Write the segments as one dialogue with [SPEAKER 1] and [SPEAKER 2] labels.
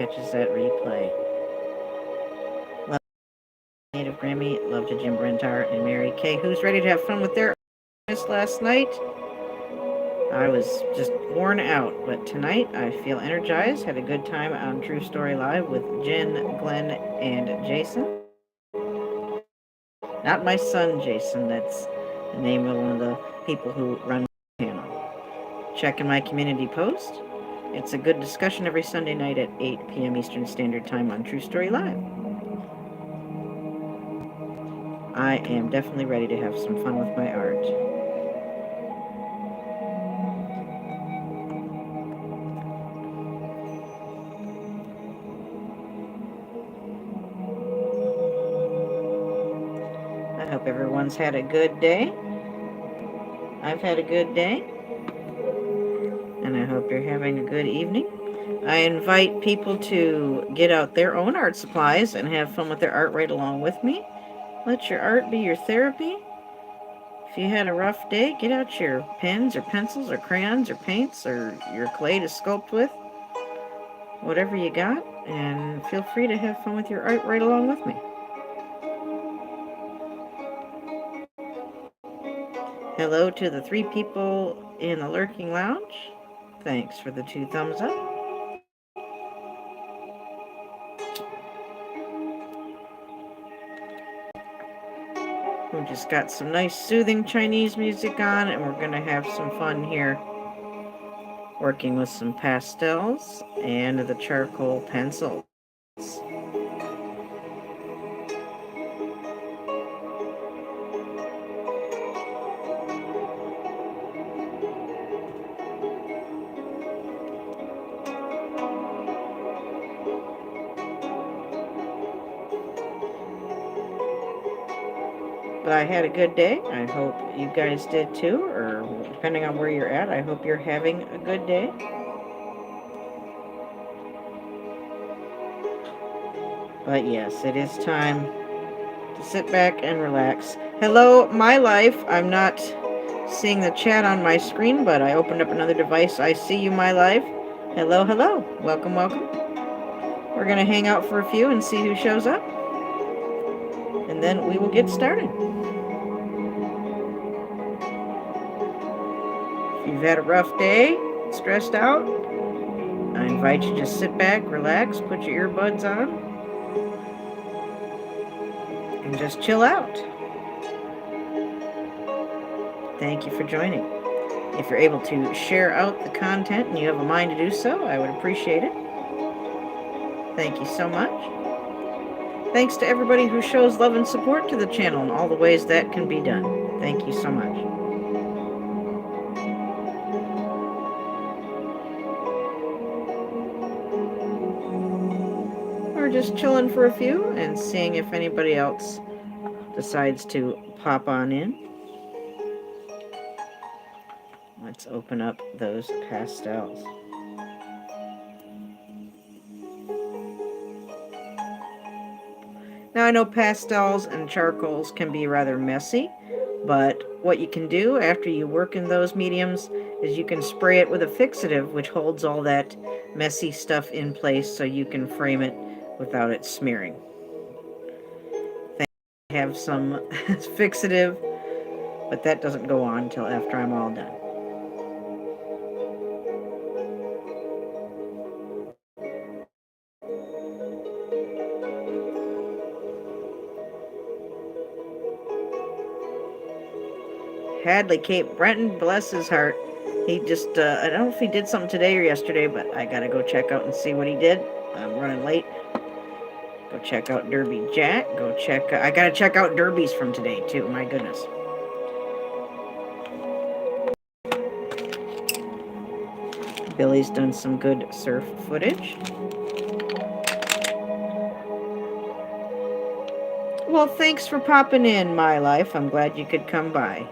[SPEAKER 1] catches that replay. Love Native Grammy, love to Jim Brentar and Mary Kay, who's ready to have fun with their last night. I was just worn out, but tonight I feel energized. Had a good time on True Story Live with Jen, Glenn, and Jason. Not my son, Jason. That's the name of one of the people who run the channel. Checking my community post. It's a good discussion every Sunday night at 8 p.m. Eastern Standard Time on True Story Live. I am definitely ready to have some fun with my art. I hope everyone's had a good day. I've had a good day. And I hope you're having a good evening. I invite people to get out their own art supplies and have fun with their art right along with me. Let your art be your therapy. If you had a rough day, get out your pens or pencils or crayons or paints or your clay to sculpt with. Whatever you got, and feel free to have fun with your art right along with me. Hello to the 3 people in the lurking lounge. Thanks for the 2 thumbs up. We just got some nice soothing Chinese music on, and we're going to have some fun here working with some pastels and the charcoal pencils. But I had a good day. I hope you guys did too, or depending on where you're at, I hope you're having a good day. But yes, it is time to sit back and relax. Hello, my life. I'm not seeing the chat on my screen, but I opened up another device. I see you, my life. Hello, hello. Welcome, welcome. We're going to hang out for a few and see who shows up. And then we will get started. If you've had a rough day, stressed out, I invite you to just sit back, relax, put your earbuds on, and just chill out. Thank you for joining. If you're able to share out the content and you have a mind to do so, I would appreciate it. Thank you so much. Thanks to everybody who shows love and support to the channel in all the ways that can be done. Thank you so much. We're just chilling for a few and seeing if anybody else decides to pop on in. Let's open up those pastels. Now I know pastels and charcoals can be rather messy, but what you can do after you work in those mediums is you can spray it with a fixative, which holds all that messy stuff in place so you can frame it without it smearing. I have some fixative, but that doesn't go on until after I'm all done. Hadley Cape Breton, bless his heart. He just, I don't know if he did something today or yesterday, but I gotta go check out and see what he did. I'm running late. Go check out Derby Jack. I gotta check out Derbies from today too, my goodness. Billy's done some good surf footage. Well, thanks for popping in, my life. I'm glad you could come by.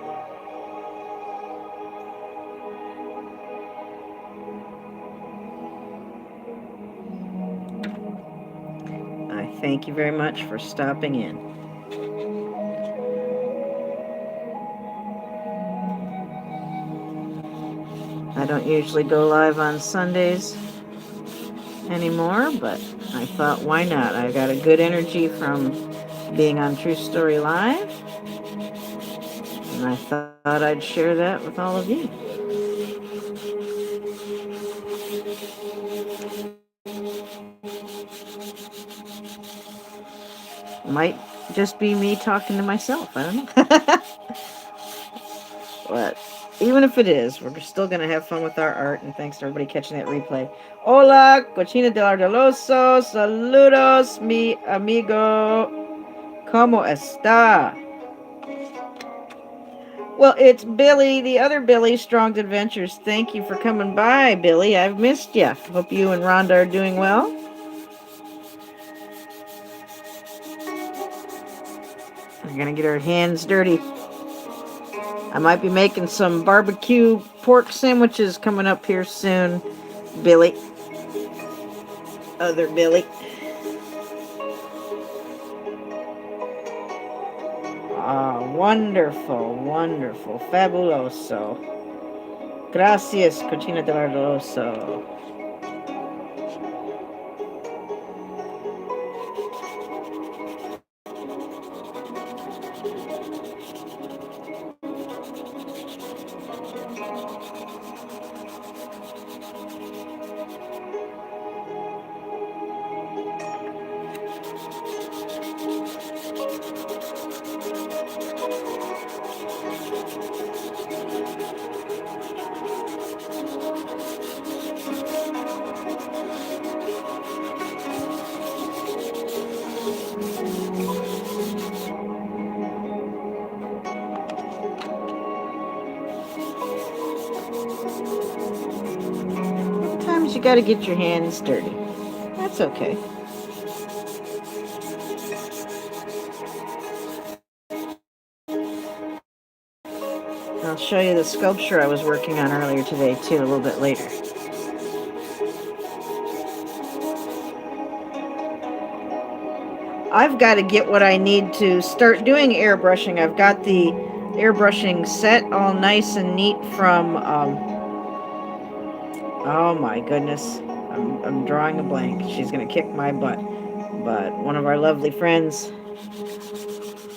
[SPEAKER 1] I thank you very much for stopping in. I don't usually go live on Sundays, anymore, but I thought, why not? I got a good energy from being on True Story Live, and I thought I'd share that with all of you. Might just be me talking to myself. I don't know. But even if it is, we're still going to have fun with our art. And thanks to everybody catching that replay. Hola, Cochina del Ardeloso. Saludos, mi amigo. ¿Cómo está? Well, it's Billy, the other Billy, Strong's Adventures. Thank you for coming by, Billy. I've missed you. Hope you and Rhonda are doing well. We're going to get our hands dirty. I might be making some barbecue pork sandwiches coming up here soon, Billy. Other Billy. Ah, wonderful, wonderful, fabuloso. Gracias, Cochina del Ardeloso. Sometimes you gotta get your hands dirty. That's okay. I'll show you the sculpture I was working on earlier today, too, a little bit later. I've got to get what I need to start doing airbrushing. I've got the airbrushing set all nice and neat from, oh my goodness, I'm drawing a blank. She's going to kick my butt. But one of our lovely friends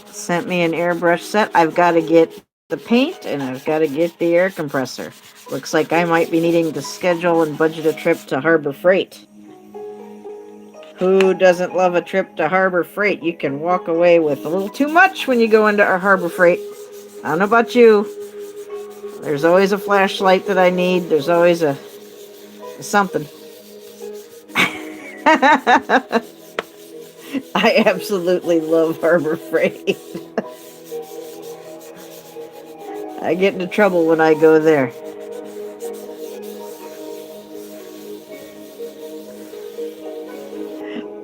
[SPEAKER 1] sent me an airbrush set. I've got to get the paint and I've got to get the air compressor. Looks like I might be needing to schedule and budget a trip to Harbor Freight. Who doesn't love a trip to Harbor Freight? You can walk away with a little too much when you go into our Harbor Freight. I don't know about you. There's always a flashlight that I need. There's always a something. I absolutely love Harbor Freight. I get into trouble when I go there.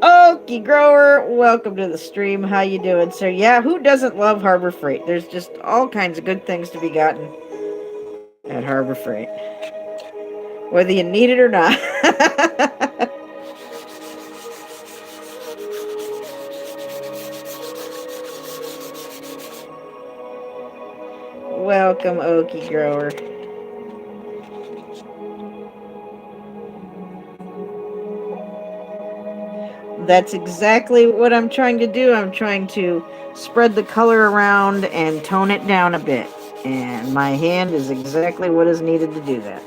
[SPEAKER 1] Okie Grower, welcome to the stream. How you doing, sir? Yeah, who doesn't love Harbor Freight? There's just all kinds of good things to be gotten at Harbor Freight. Whether you need it or not. Welcome, Okie Grower. That's exactly what I'm trying to do. I'm trying to spread the color around and tone it down a bit. And my hand is exactly what is needed to do that.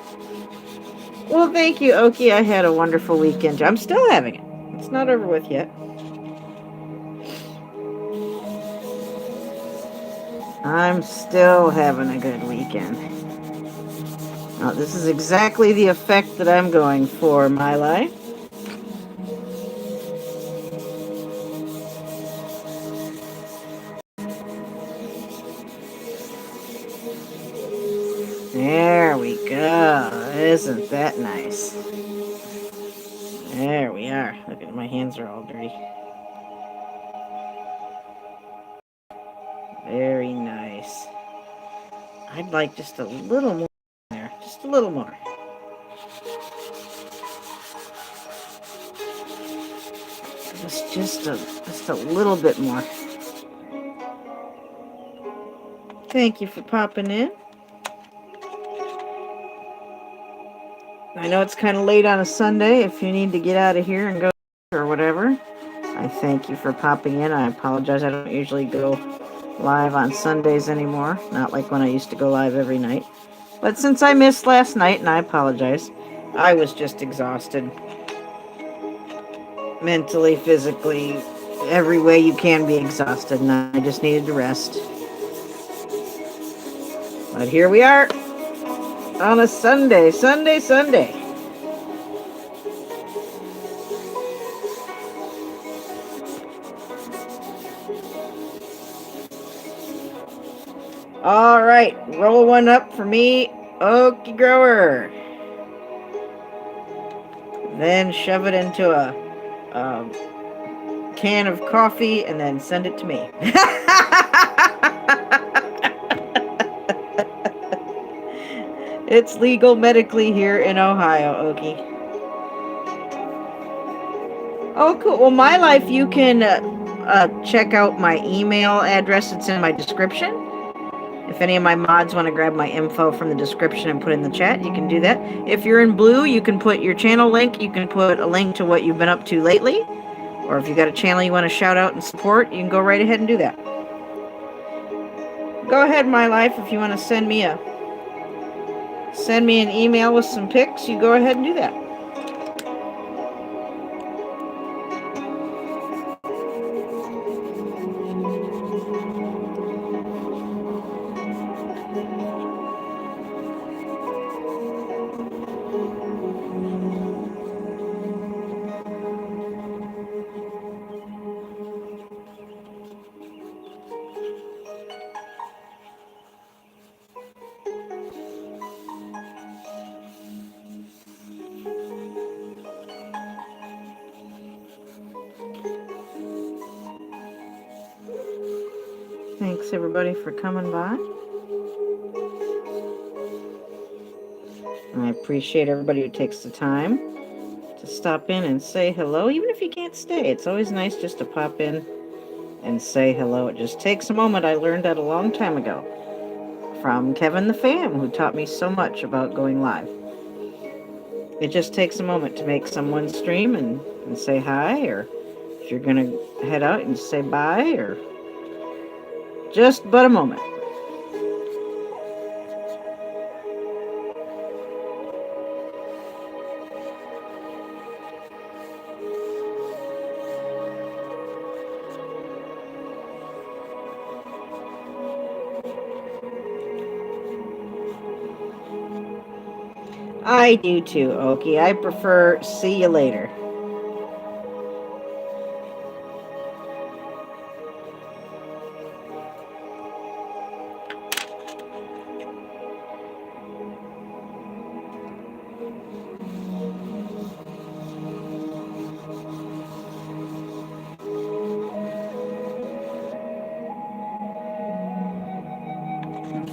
[SPEAKER 1] Well, thank you, Okie. I had a wonderful weekend. I'm still having it. It's not over with yet. I'm still having a good weekend. Now, this is exactly the effect that I'm going for in my life. There we go. Isn't that nice? There we are. Look at my hands are all dirty. Very nice. I'd like just a little more there. Just a little more. Just a little bit more. Thank you for popping in. I know it's kind of late on a Sunday. If you need to get out of here and go or whatever, I thank you for popping in. I apologize. I don't usually go live on Sundays anymore. Not like when I used to go live every night. But since I missed last night, and I apologize, I was just exhausted. Mentally, physically, every way you can be exhausted, and I just needed to rest. But here we are on a Sunday. All right, roll one up for me, Okie Grower. Then shove it into a can of coffee and then send it to me. It's legal medically here in Ohio, Okie. Oh, cool. Well, my life, you can check out my email address. It's in my description. If any of my mods want to grab my info from the description and put in the chat, you can do that. If you're in blue, you can put your channel link. You can put a link to what you've been up to lately. Or if you got a channel you want to shout out and support, you can go right ahead and do that. Go ahead, my life, if you want to send me an email with some pics, you go ahead and do that. Thanks, everybody, for coming by. I appreciate everybody who takes the time to stop in and say hello, even if you can't stay. It's always nice just to pop in and say hello. It just takes a moment. I learned that a long time ago from Kevin the Fam, who taught me so much about going live. It just takes a moment to make someone stream and say hi, or if you're going to head out and say bye, or just but a moment. I do too, Okie. I prefer see you later.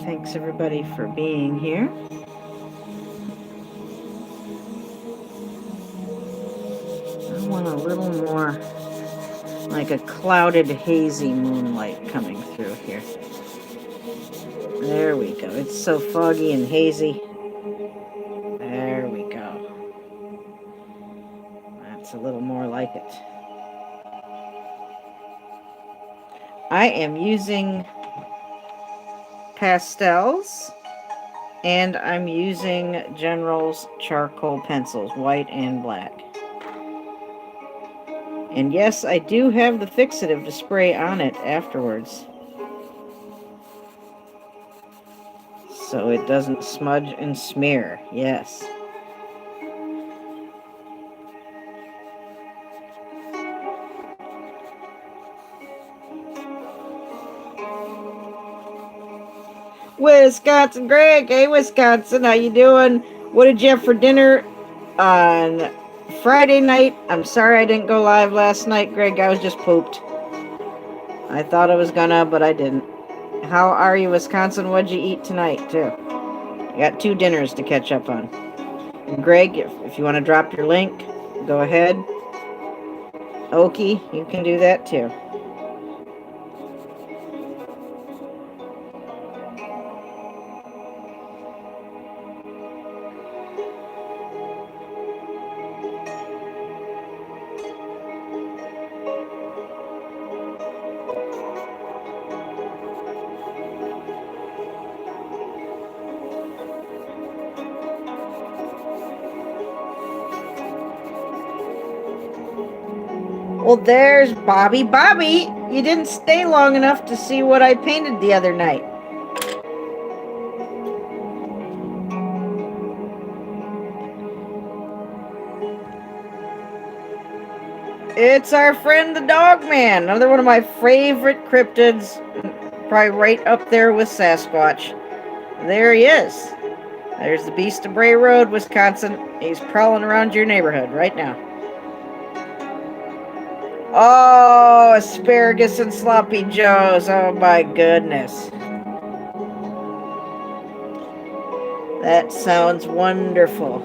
[SPEAKER 1] Thanks, everybody, for being here. I want a little more like a clouded, hazy moonlight coming through here. There we go. It's so foggy and hazy. There we go. That's a little more like it. I am using pastels, and I'm using General's charcoal pencils, white and black. And yes, I do have the fixative to spray on it afterwards, so it doesn't smudge and smear. Yes. Wisconsin, Greg. Hey, Wisconsin, how you doing? What did you have for dinner on Friday night? I'm sorry I didn't go live last night, Greg. I was just pooped. I thought I was gonna, but I didn't. How are you, Wisconsin? What'd you eat tonight, too? I got 2 dinners to catch up on. And Greg, if you want to drop your link, go ahead. Okie, you can do that, too. Well, there's Bobby. Bobby, you didn't stay long enough to see what I painted the other night. It's our friend the Dogman, another one of my favorite cryptids, probably right up there with Sasquatch. There he is. There's the Beast of Bray Road, Wisconsin. He's prowling around your neighborhood right now. Oh, asparagus and sloppy joes. Oh my goodness. That sounds wonderful.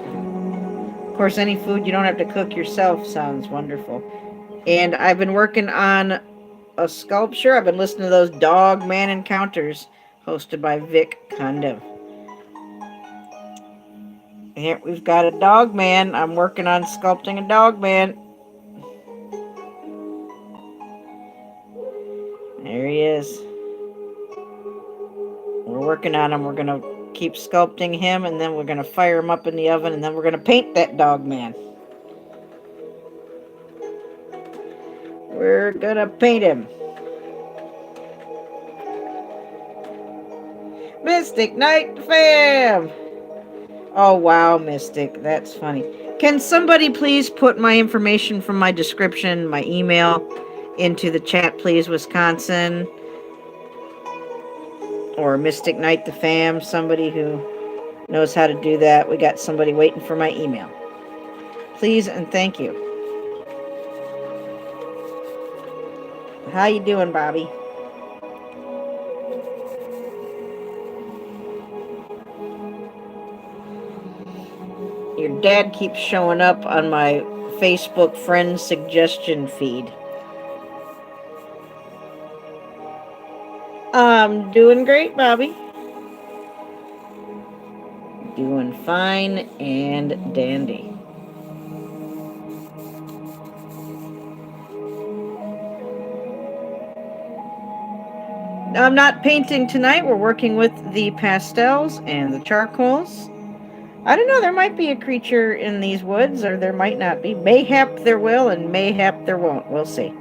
[SPEAKER 1] Of course, any food you don't have to cook yourself sounds wonderful. And I've been working on a sculpture. I've been listening to those Dogman Encounters hosted by Vic Condiv. Here we've got a Dogman. I'm working on sculpting a Dogman. There he is. We're working on him. We're going to keep sculpting him, and then we're going to fire him up in the oven, and then we're going to paint that Dogman. We're going to paint him. Mystic Night Fam! Oh, wow, Mystic. That's funny. Can somebody please put my information from my description, my email, into the chat, please, Wisconsin? Or Mystic Night the Fam, somebody who knows how to do that. We got somebody waiting for my email. Please and thank you. How you doing, Bobby? Your dad keeps showing up on my Facebook friend suggestion feed. I'm doing great, Bobby. Doing fine and dandy. I'm not painting tonight. We're working with the pastels and the charcoals. I don't know, there might be a creature in these woods, or there might not be. Mayhap there will, and mayhap there won't. We'll see.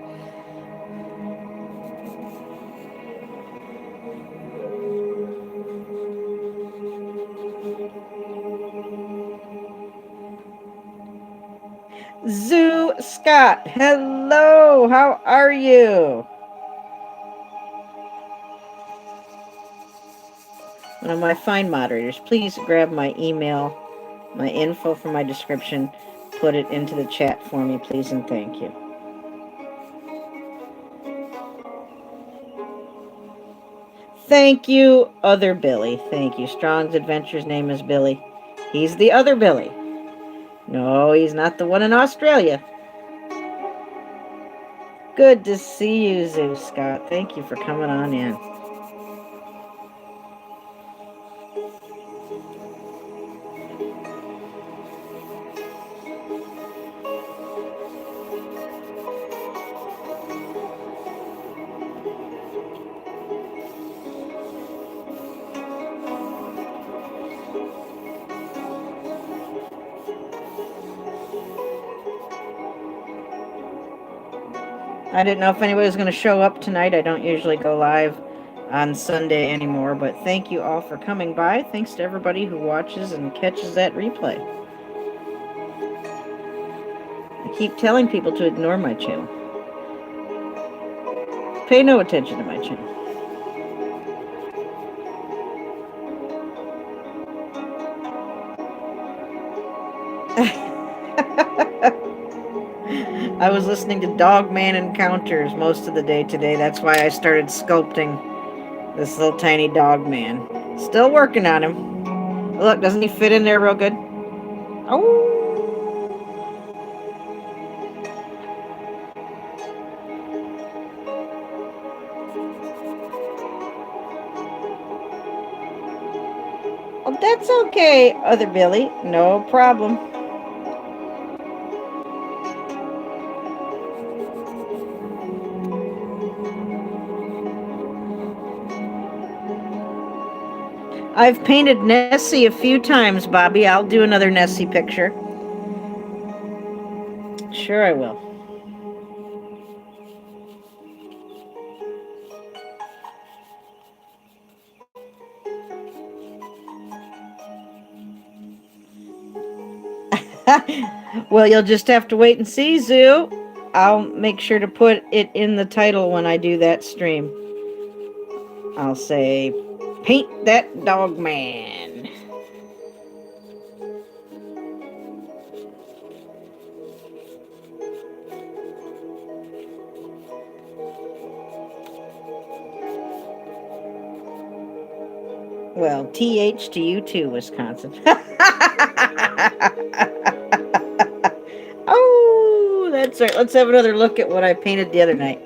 [SPEAKER 1] Zoo Scott, hello, how are you? One of my fine moderators, please grab my email, my info from my description, put it into the chat for me, please, and thank you. Thank you, other Billy. Thank you. Strong's Adventures name is Billy. He's the other Billy. No, he's not the one in Australia. Good to see you, Zoo Scott. Thank you for coming on in. I didn't know if anybody was going to show up tonight. I don't usually go live on Sunday anymore, but thank you all for coming by. Thanks to everybody who watches and catches that replay. I keep telling people to ignore my channel. Pay no attention to my channel. I was listening to Dogman Encounters most of the day today. That's why I started sculpting this little tiny Dogman. Still working on him. Look, doesn't he fit in there real good? Oh. Oh, that's okay, other Billy. No problem. I've painted Nessie a few times, Bobby. I'll do another Nessie picture. Sure I will. Well, you'll just have to wait and see, Zoo. I'll make sure to put it in the title when I do that stream. I'll say, paint that dog man. Well, TH to you too, Wisconsin. Oh, that's right. Let's have another look at what I painted the other night.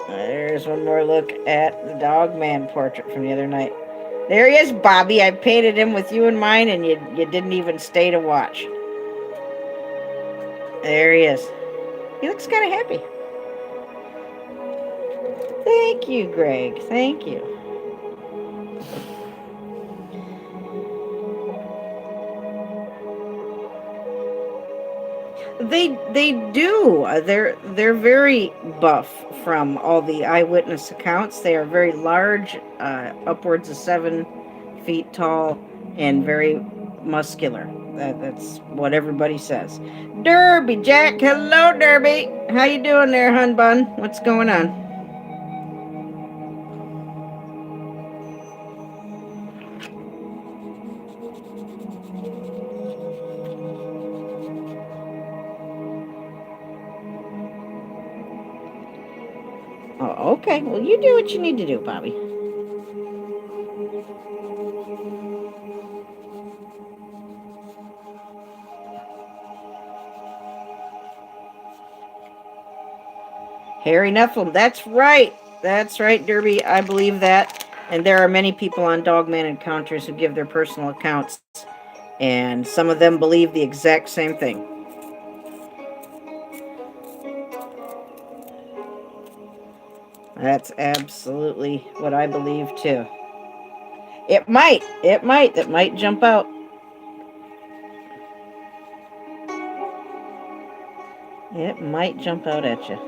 [SPEAKER 1] There's one more look at the dog man portrait from the other night. There he is, Bobby. I painted him with you in mind, and you didn't even stay to watch. There he is. He looks kind of happy. Thank you, Greg. Thank you. They do. They're very buff from all the eyewitness accounts. They are very large, upwards of 7 feet tall, and very muscular. That's what everybody says. Derby Jack, hello Derby. How you doing there, hun bun? What's going on? Oh, okay. Well, you do what you need to do, Bobby. Harry Nephilim. That's right. That's right, Derby. I believe that. And there are many people on Dogman Encounters who give their personal accounts, and some of them believe the exact same thing. That's absolutely what I believe too. It might. That might jump out. It might jump out at you.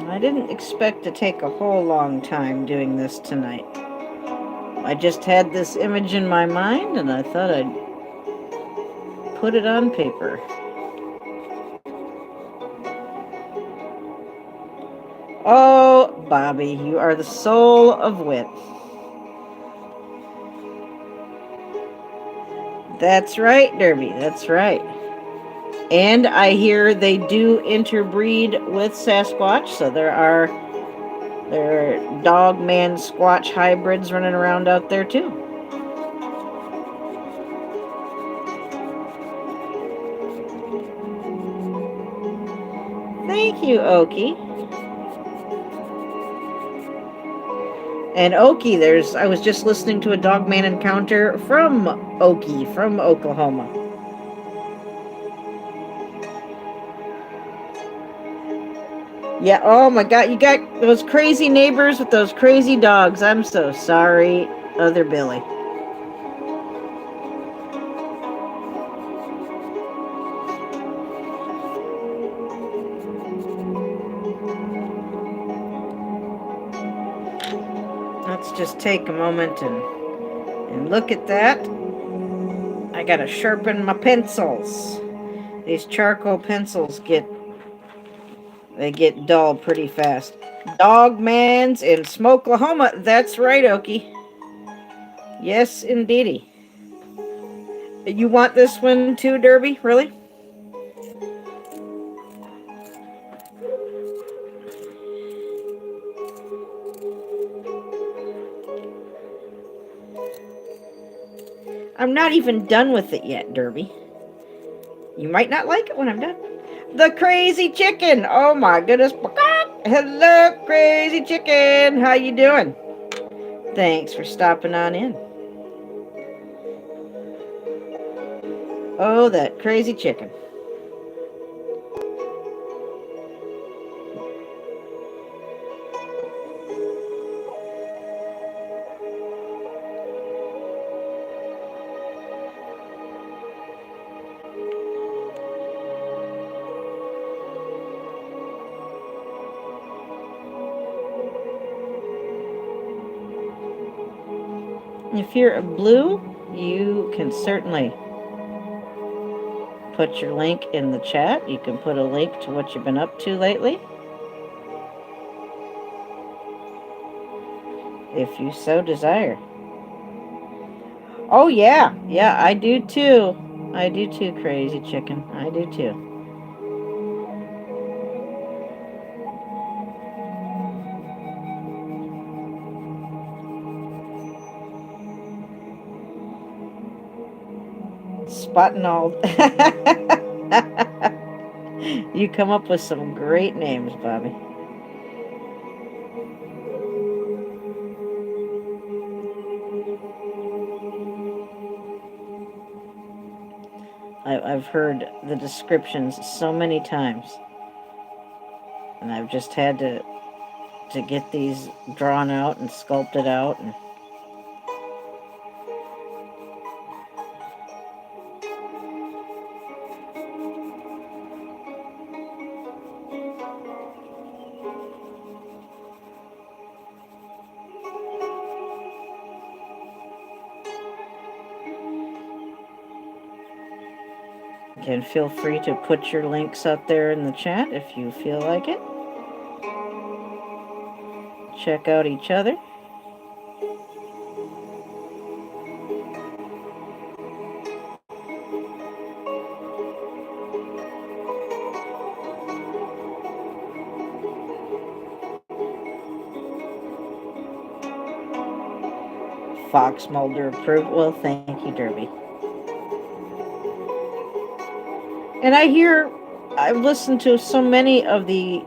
[SPEAKER 1] I didn't expect to take a whole long time doing this tonight. I just had this image in my mind, and I thought I'd put it on paper. Oh, Bobby, you are the soul of wit. That's right, Derby. That's right. And I hear they do interbreed with Sasquatch, so there are dog man squatch hybrids running around out there too. Thank you, Okie. And Okie, I was just listening to a Dogman encounter from Okie, from Oklahoma. Yeah, oh my god, you got those crazy neighbors with those crazy dogs. I'm so sorry, other Billy. Let's just take a moment and look at that. I gotta sharpen my pencils. These charcoal pencils get dull pretty fast. Dogman's in Smokelahoma. That's right, Okie. Yes, indeedy. You want this one too, Derby? Really? I'm not even done with it yet, Derby. You might not like it when I'm done. The crazy chicken. Oh my goodness. Hello, crazy chicken. How you doing? Thanks for stopping on in. Oh, that crazy chicken. If you're a blue, you can certainly put your link in the chat. You can put a link to what you've been up to lately, if you so desire. Oh, yeah. Yeah, I do too. I do too, Crazy Chicken. I do too. Spottenald. You come up with some great names, Bobby. I've heard the descriptions so many times, and I've just had to get these drawn out and sculpted out. And again, feel free to put your links out there in the chat if you feel like it. Check out each other. Fox Mulder approved. Well, thank you, Derby. And I've listened to so many of the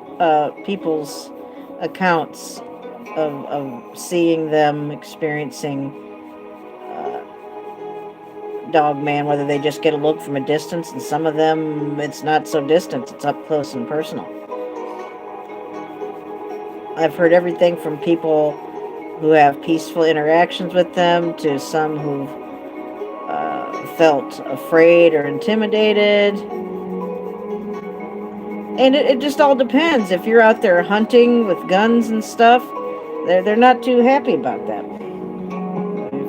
[SPEAKER 1] people's accounts of seeing them experiencing Dogman, whether they just get a look from a distance, and some of them it's not so distant, it's up close and personal. I've heard everything from people who have peaceful interactions with them to some who've felt afraid or intimidated. And it just all depends. If you're out there hunting with guns and stuff, they're not too happy about that.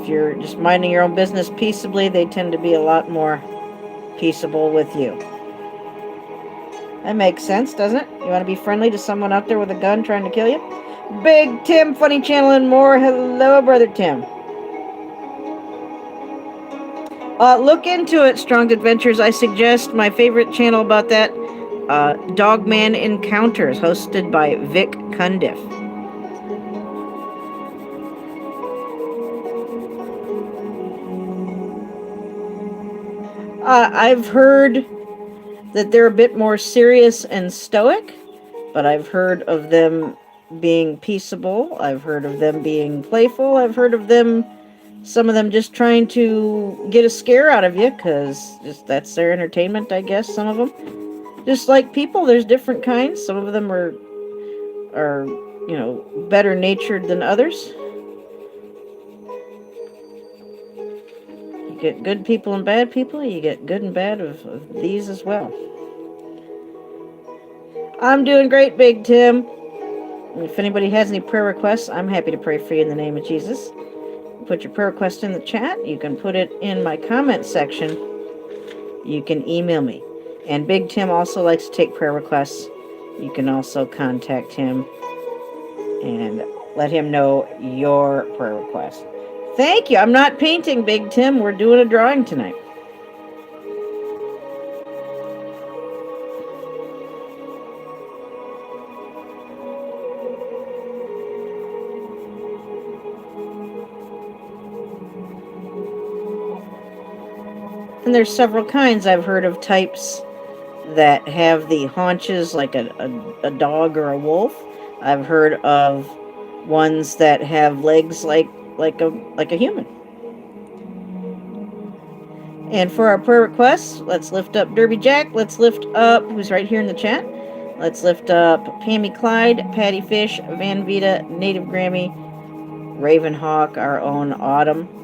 [SPEAKER 1] If you're just minding your own business peaceably, they tend to be a lot more peaceable with you. That makes sense, doesn't it? You want to be friendly to someone out there with a gun trying to kill you? Big Tim, Funny Channel and more. Hello, Brother Tim. Look into it, Strong Adventures. I suggest my favorite channel about that, Dogman Encounters, hosted by Vic Cundiff. I've heard that they're a bit more serious and stoic, but I've heard of them being peaceable. I've heard of them being playful. I've heard of them, some of them just trying to get a scare out of you, because that's their entertainment, I guess, some of them. Just like people, there's different kinds. Some of them are better natured than others. You get good people and bad people. You get good and bad of these as well. I'm doing great, Big Tim. If anybody has any prayer requests, I'm happy to pray for you in the name of Jesus. Put your prayer request in the chat. You can put it in my comment section. You can email me. And Big Tim also likes to take prayer requests. You can also contact him and let him know your prayer request. Thank you. I'm not painting, Big Tim. We're doing a drawing tonight. And there's several kinds. I've heard of types that have the haunches like a dog or a wolf. I've heard of ones that have legs like a human. And for our prayer requests, let's lift up Derby Jack. Let's lift up, who's right here in the chat. Let's lift up Pammy Clyde, Patty Fish, Van Vita, Native Grammy, Ravenhawk, our own Autumn.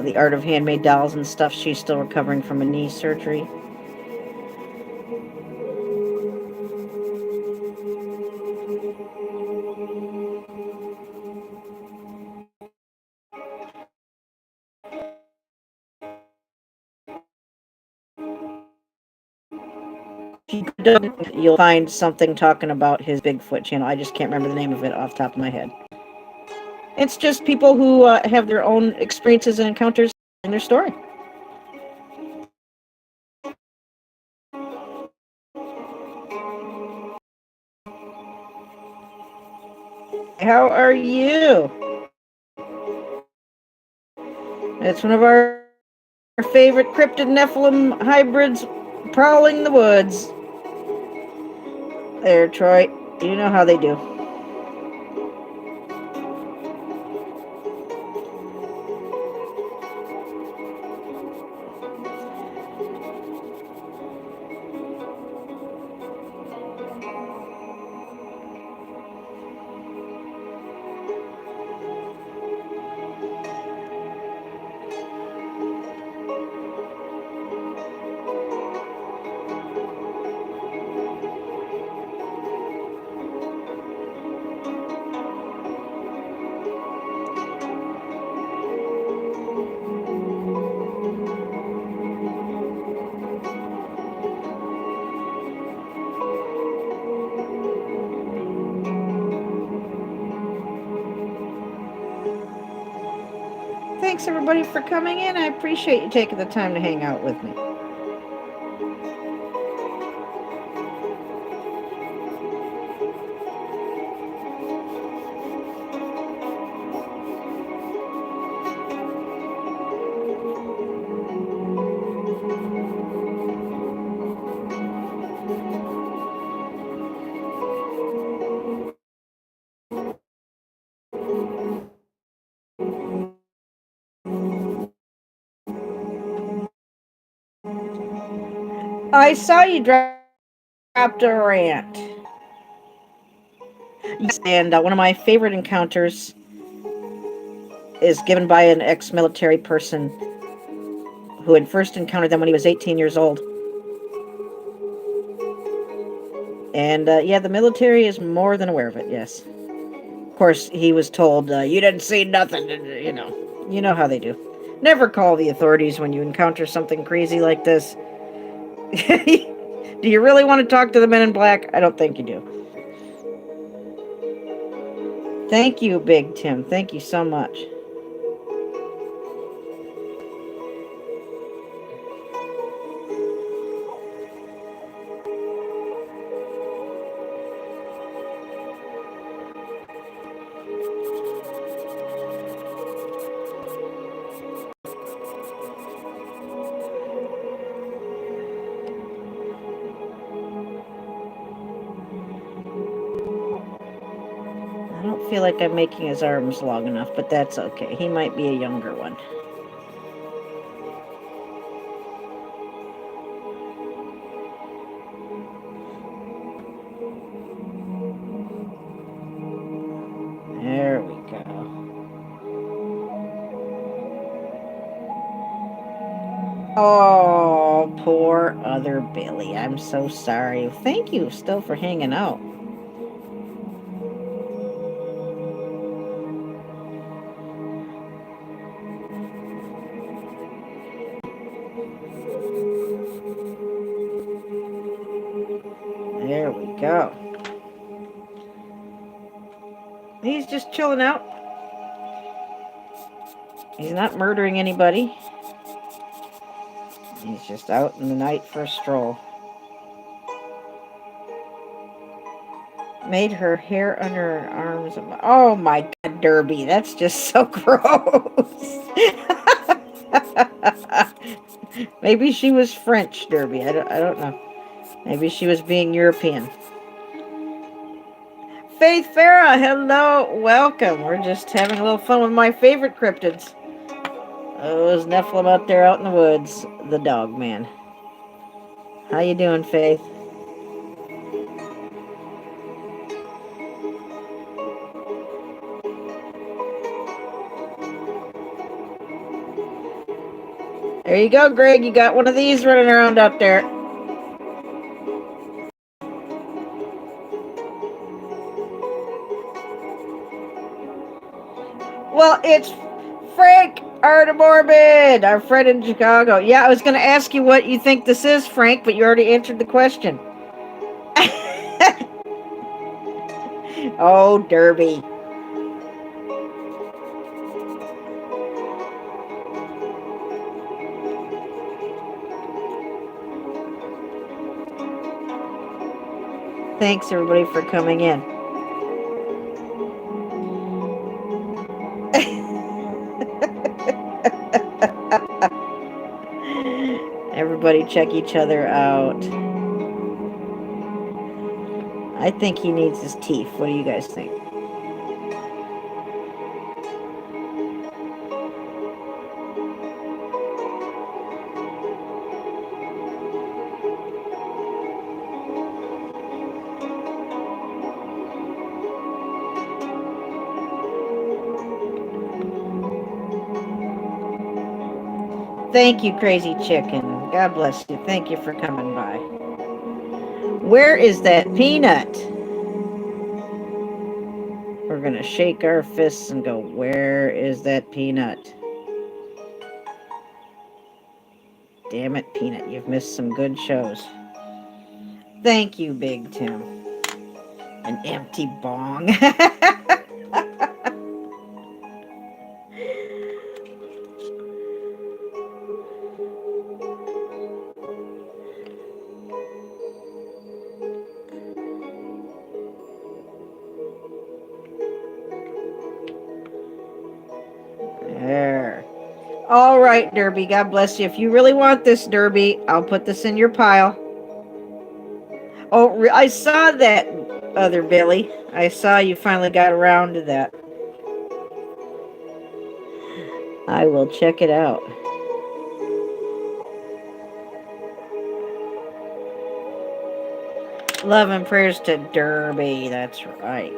[SPEAKER 1] The Art of Handmade Dolls and stuff. She's still recovering from a knee surgery. you'll find something talking about his Bigfoot channel. I just can't remember the name of it off the top of my head. It's just people who have their own experiences and encounters in their story. How are you? It's one of our favorite cryptid Nephilim hybrids prowling the woods. There, Troy. You know how they do. Thanks everybody for coming in. I appreciate you taking the time to hang out with me. I saw you dropped a rant. Yes, and one of my favorite encounters is given by an ex-military person who had first encountered them when he was 18 years old. And yeah, the military is more than aware of it, yes. Of course, he was told, you didn't see nothing, you know. You know how they do. Never call the authorities when you encounter something crazy like this. Do you really want to talk to the men in black? I don't think you do. Thank you, Big Tim. Thank you so much. I don't feel like I'm making his arms long enough, but that's okay. He might be a younger one. There we go. Oh, poor other Billy. I'm so sorry. Thank you still for hanging out. There we go. He's just chilling out. He's not murdering anybody. He's just out in the night for a stroll. Made her hair under her arms. Oh my God, Derby. That's just so gross. Maybe she was French, Derby. I don't know. Maybe she was being European. Faith Farah, hello, welcome. We're just having a little fun with my favorite cryptids. Those Nephilim out there out in the woods. The dog man. How you doing, Faith? There you go, Greg. You got one of these running around out there. Well, it's Frank Artemorbid, our friend in Chicago. Yeah, I was going to ask you what you think this is, Frank, but you already answered the question. Oh, Derby. Thanks, everybody, for coming in. Everybody check each other out. I think he needs his teeth. What do you guys think? Thank you, Crazy Chicken. God bless you. Thank you for coming by. Where is that peanut? We're going to shake our fists and go, where is that peanut? Damn it, Peanut. You've missed some good shows. Thank you, Big Tim. An empty bong. There. All right, Derby. God bless you. If you really want this, Derby, I'll put this in your pile. Oh, I saw that, other Billy. I saw you finally got around to that. I will check it out. Love and prayers to Derby. That's right.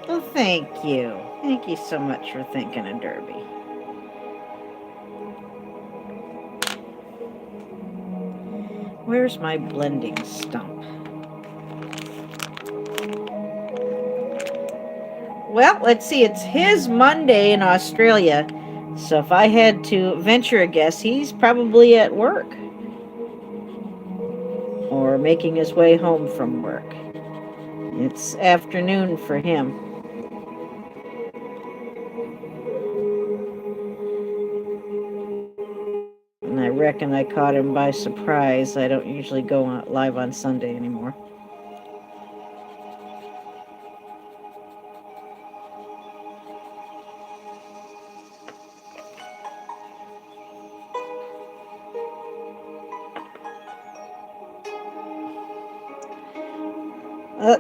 [SPEAKER 1] Well, thank you. Thank you so much for thinking of Derby. Where's my blending stump? Well, let's see. It's his Monday in Australia. So if I had to venture a guess, he's probably at work. Or making his way home from work. It's afternoon for him. And I reckon I caught him by surprise. I don't usually go live on Sunday anymore.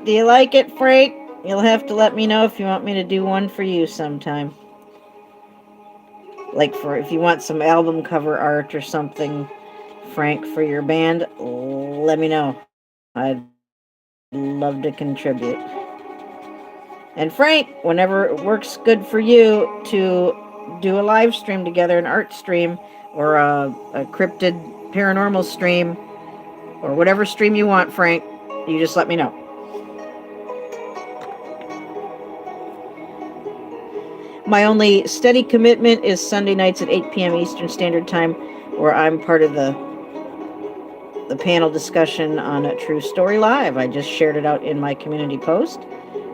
[SPEAKER 1] Do you like it, Frank? You'll have to let me know if you want me to do one for you sometime. Like if you want some album cover art or something, Frank, for your band, let me know. I'd love to contribute. And Frank, whenever it works good for you to do a live stream together, an art stream, or a cryptid paranormal stream, or whatever stream you want, Frank, you just let me know. My only steady commitment is Sunday nights at 8 p.m. Eastern Standard Time, where I'm part of the panel discussion on a True Story Live. I just shared it out in my community post,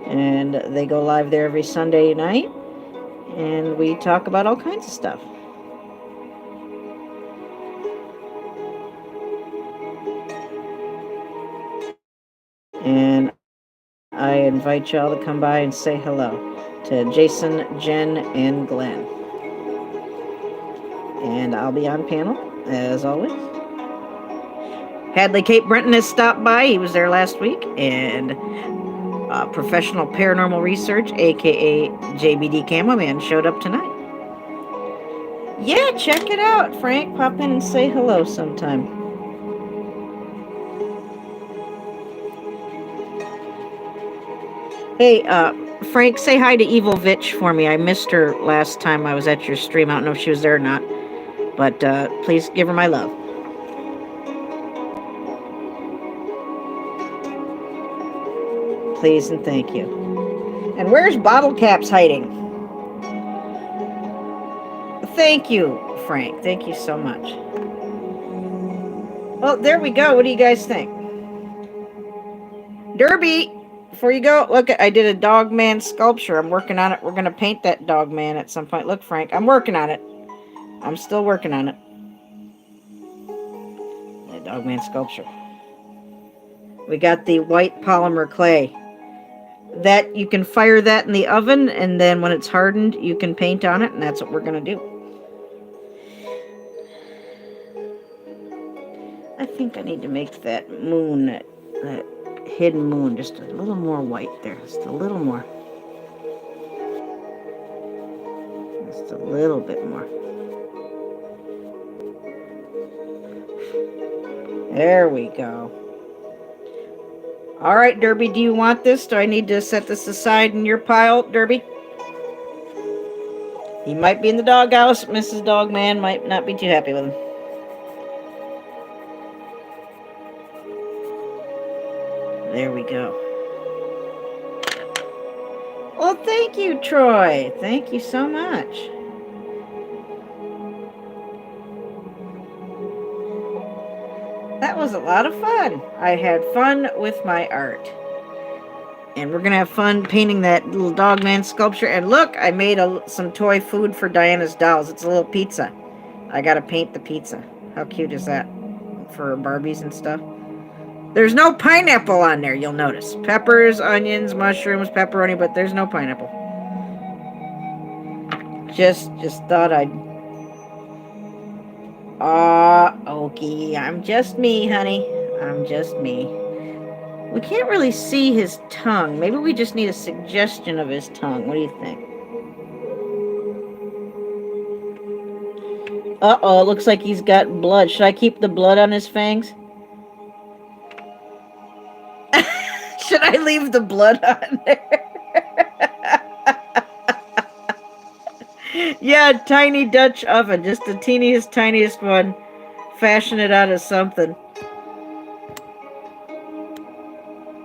[SPEAKER 1] and they go live there every Sunday night, and we talk about all kinds of stuff. And I invite y'all to come by and say hello to Jason, Jen, and Glenn. And I'll be on panel, as always. Hadley Cape Brenton has stopped by. He was there last week. And Professional Paranormal Research, a.k.a. JBD Cameraman, showed up tonight. Yeah, check it out, Frank. Pop in and say hello sometime. Hey, Frank, say hi to Evil Vitch for me. I missed her last time I was at your stream. I don't know if she was there or not. But please give her my love. Please and thank you. And where's Bottle Caps hiding? Thank you, Frank. Thank you so much. Well, there we go. What do you guys think? Derby, before you go, look, I did a dog man sculpture. I'm working on it. We're going to paint that dog man at some point. Look, Frank, I'm working on it. I'm still working on it. The dog man sculpture. We got the white polymer clay. That you can fire that in the oven, and then when it's hardened, you can paint on it, and that's what we're going to do. I think I need to make that moon, that hidden moon, just a little more white there. Just a little more. Just a little bit more. There we go. All right, Derby, do you want this? Do I need to set this aside in your pile, Derby? He might be in the doghouse. Mrs. Dogman might not be too happy with him. There we go. Well, thank you, Troy. Thank you so much. That was a lot of fun. I had fun with my art. And we're going to have fun painting that little dogman sculpture. And look, I made some toy food for Diana's dolls. It's a little pizza. I got to paint the pizza. How cute is that? For Barbies and stuff. There's no pineapple on there, you'll notice. Peppers, onions, mushrooms, pepperoni, but there's no pineapple. Just thought I'd... Okie, I'm just me, honey. I'm just me. We can't really see his tongue. Maybe we just need a suggestion of his tongue. What do you think? Uh-oh, it looks like he's got blood. Should I keep the blood on his fangs? Should I leave the blood on there? Yeah, tiny Dutch oven. Just the teeniest, tiniest one. Fashion it out of something.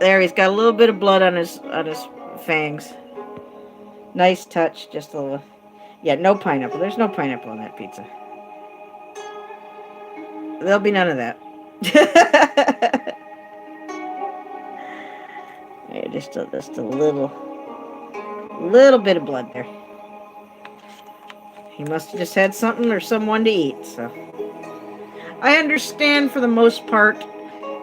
[SPEAKER 1] There, he's got a little bit of blood on his fangs. Nice touch, just a little. Yeah, no pineapple. There's no pineapple in that pizza. There'll be none of that. Yeah, just a little bit of blood there. He must have just had something or someone to eat. So I understand for the most part,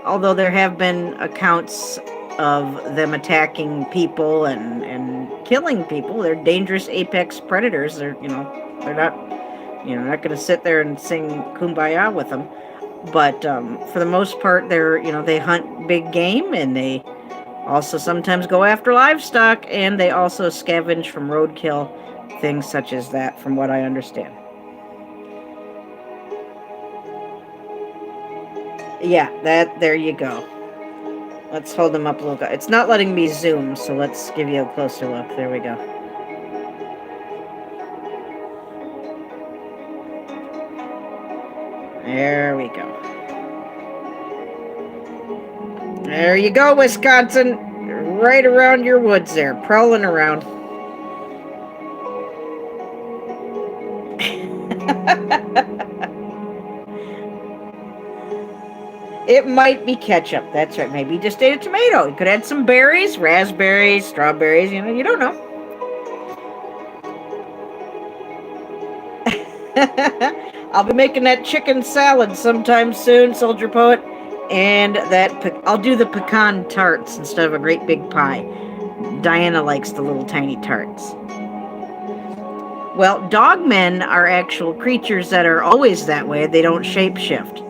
[SPEAKER 1] although there have been accounts of them attacking people and killing people. They're dangerous apex predators. They're not not going to sit there and sing Kumbaya with them. But for the most part, they hunt big game, and they also sometimes go after livestock, and they also scavenge from roadkill, things such as that, from what I understand. Yeah, there you go. Let's hold them up a little bit. It's not letting me zoom, so let's give you a closer look. There we go. There we go. There you go, Wisconsin. Right around your woods there, prowling around. It might be ketchup. That's right. Maybe you just ate a tomato. You could add some berries, raspberries, strawberries. You don't know. I'll be making that chicken salad sometime soon, Soldier Poet. And I'll do the pecan tarts instead of a great big pie. Diana likes the little tiny tarts. Well, dogmen are actual creatures that are always that way. They don't shapeshift.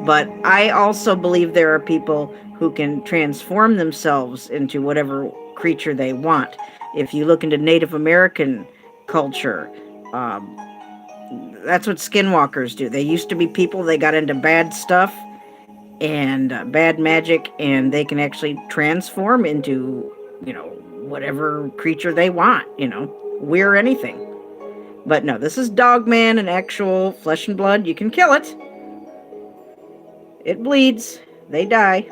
[SPEAKER 1] But I also believe there are people who can transform themselves into whatever creature they want. If you look into Native American culture, that's what skinwalkers do. They used to be people, they got into bad stuff and bad magic, and they can actually transform into, whatever creature they want, we're anything. But no, this is Dogman, an actual flesh and blood. You can kill it. It bleeds. They die.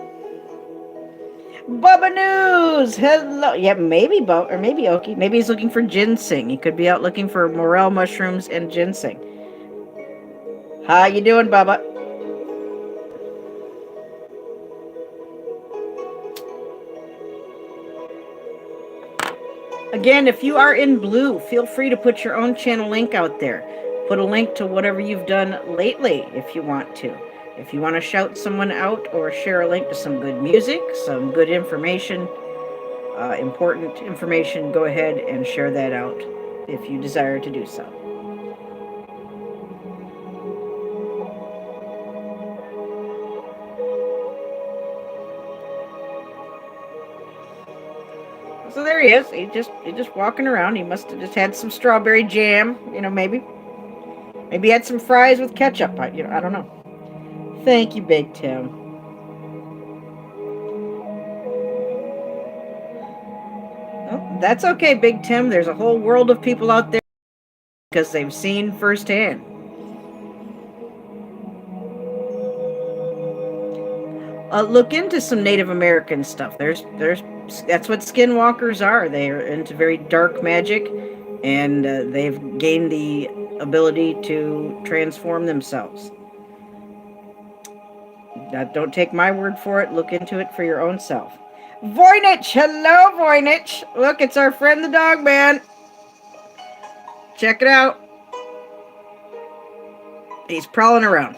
[SPEAKER 1] Bubba News! Hello. Yeah, maybe Bubba, or maybe Okie. Maybe he's looking for ginseng. He could be out looking for morel mushrooms and ginseng. How you doing, Bubba? Again, if you are in blue, feel free to put your own channel link out there. Put a link to whatever you've done lately if you want to. If you want to shout someone out or share a link to some good music, some good information, important information, go ahead and share that out if you desire to do so. So there he is. He's just walking around. He must have just had some strawberry jam, maybe he had some fries with ketchup. I don't know. Thank you, Big Tim. Oh, that's okay, Big Tim. There's a whole world of people out there because they've seen firsthand. Look into some Native American stuff. That's what skinwalkers are. They are into very dark magic, and they've gained the ability to transform themselves. Don't take my word for it. Look into it for your own self. Voynich! Hello, Voynich! Look, it's our friend the dog man. Check it out. He's prowling around.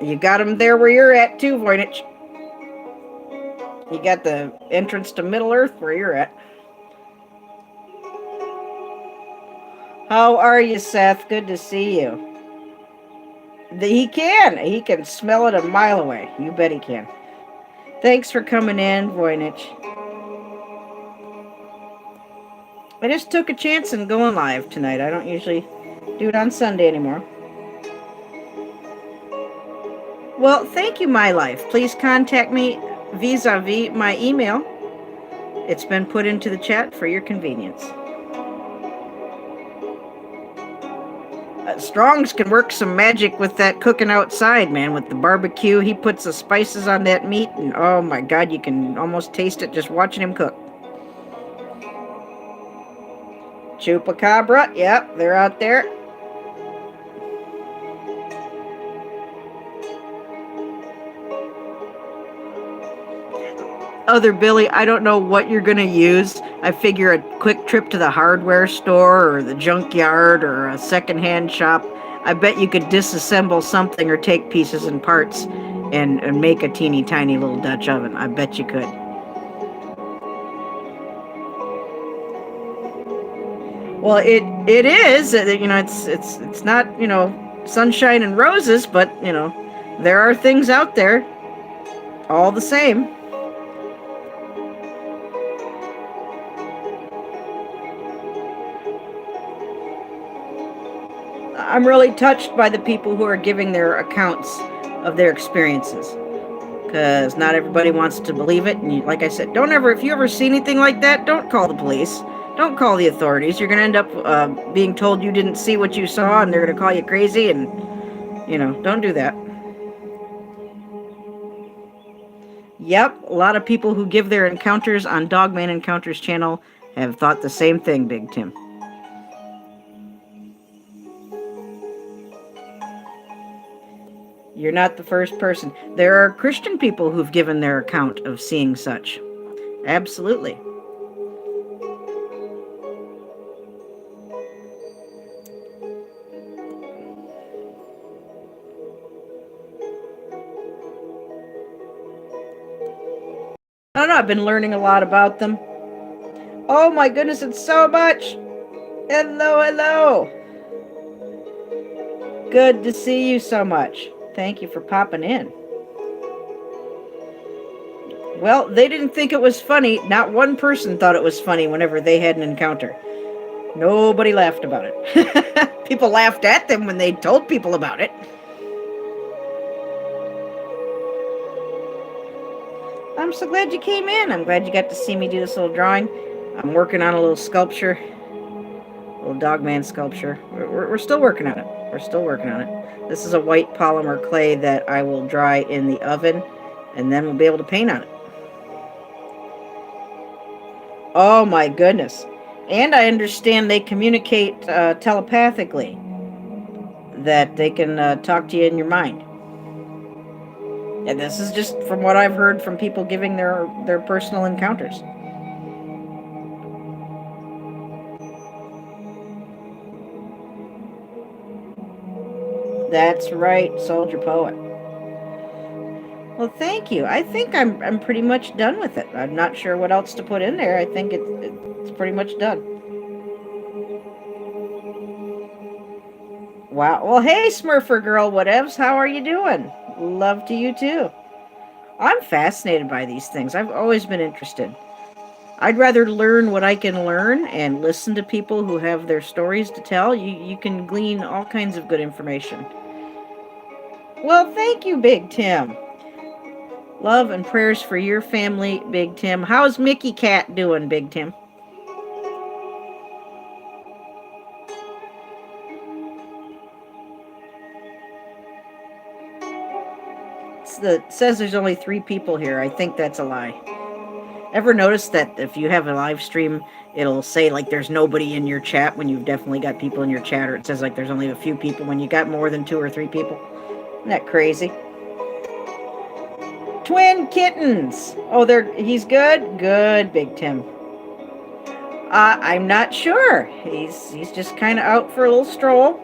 [SPEAKER 1] You got him there where you're at, too, Voynich. You got the entrance to Middle Earth where you're at. How are you, Seth? Good to see you. He can smell it a mile away. You bet he can. Thanks for coming in, Voynich. I just took a chance in going live tonight. I don't usually do it on Sunday anymore. Well, thank you, My Life. Please contact me vis-a-vis my email. It's been put into the chat for your convenience. Strong's can work some magic with that cooking outside, man, with the barbecue. He puts the spices on that meat, and oh my God, you can almost taste it just watching him cook. Chupacabra, yep, they're out there. Other Billy, I don't know what you're going to use. I figure a quick trip to the hardware store or the junkyard or a secondhand shop. I bet you could disassemble something or take pieces and parts and make a teeny tiny little Dutch oven. I bet you could. Well, it is. It's not sunshine and roses, but there are things out there. All the same. I'm really touched by the people who are giving their accounts of their experiences, because not everybody wants to believe it. And like I said, if you ever see anything like that, don't call the police. Don't call the authorities. You're going to end up being told you didn't see what you saw, and they're going to call you crazy, and, don't do that. Yep, a lot of people who give their encounters on Dogman Encounters channel have thought the same thing, Big Tim. You're not the first person. There are Christian people who've given their account of seeing such. Absolutely. I don't know, I've been learning a lot about them. Oh my goodness, it's so much! Hello, hello! Good to see you so much. Thank you for popping in. Well, they didn't think it was funny. Not one person thought it was funny whenever they had an encounter. Nobody laughed about it. People laughed at them when they told people about it. I'm so glad you came in. I'm glad you got to see me do this little drawing. I'm working on a little sculpture. A little Dogman sculpture. We're still working on it. We're still working on it. This is a white polymer clay that I will dry in the oven and then we'll be able to paint on it. Oh my goodness. And I understand they communicate telepathically, that they can talk to you in your mind. And this is just from what I've heard from people giving their personal encounters. That's right, Soldier Poet. Well, thank you. I think I'm pretty much done with it. I'm not sure what else to put in there. I think it's pretty much done. Wow. Well, hey, Smurfer girl, whatevs. How are you doing? Love to you too. I'm fascinated by these things. I've always been interested. I'd rather learn what I can learn and listen to people who have their stories to tell. You can glean all kinds of good information. Well, thank you, Big Tim. Love and prayers for your family, Big Tim. How's Mickey Cat doing, Big Tim? It says there's only 3 people here. I think that's a lie. Ever notice that if you have a live stream, it'll say like there's nobody in your chat when you've definitely got people in your chat, or it says like there's only a few people when you got more than 2 or 3 people? Isn't that crazy? Twin kittens. Oh, he's good? Good, Big Tim. I'm not sure. He's just kind of out for a little stroll.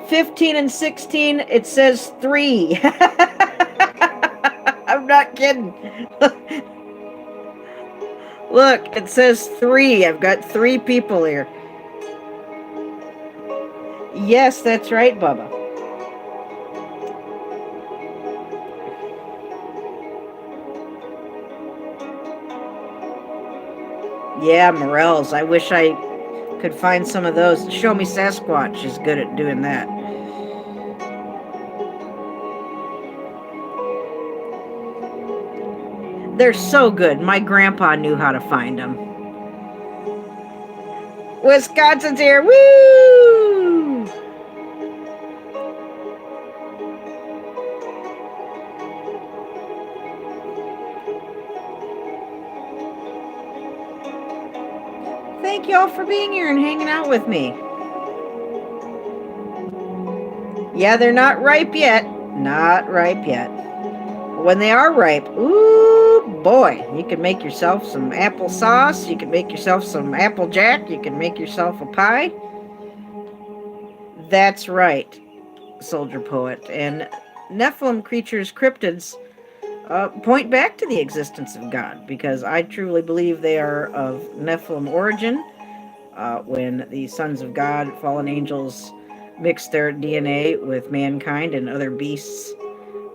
[SPEAKER 1] "15 and 16, it says 3. I'm not kidding. Look, it says 3. I've got 3 people here. Yes, that's right, Bubba. Yeah, morels. I wish I could find some of those. Show Me Sasquatch is good at doing that. They're so good. My grandpa knew how to find them. Wisconsin's here. Woo! Thank y'all for being here and hanging out with me. Yeah, they're not ripe yet. Not ripe yet. When they are ripe, ooh boy, you can make yourself some applesauce, you can make yourself some Applejack, you can make yourself a pie. That's right, Soldier Poet. And Nephilim creatures, cryptids, point back to the existence of God, because I truly believe they are of Nephilim origin. When the sons of God, fallen angels, mixed their DNA with mankind and other beasts,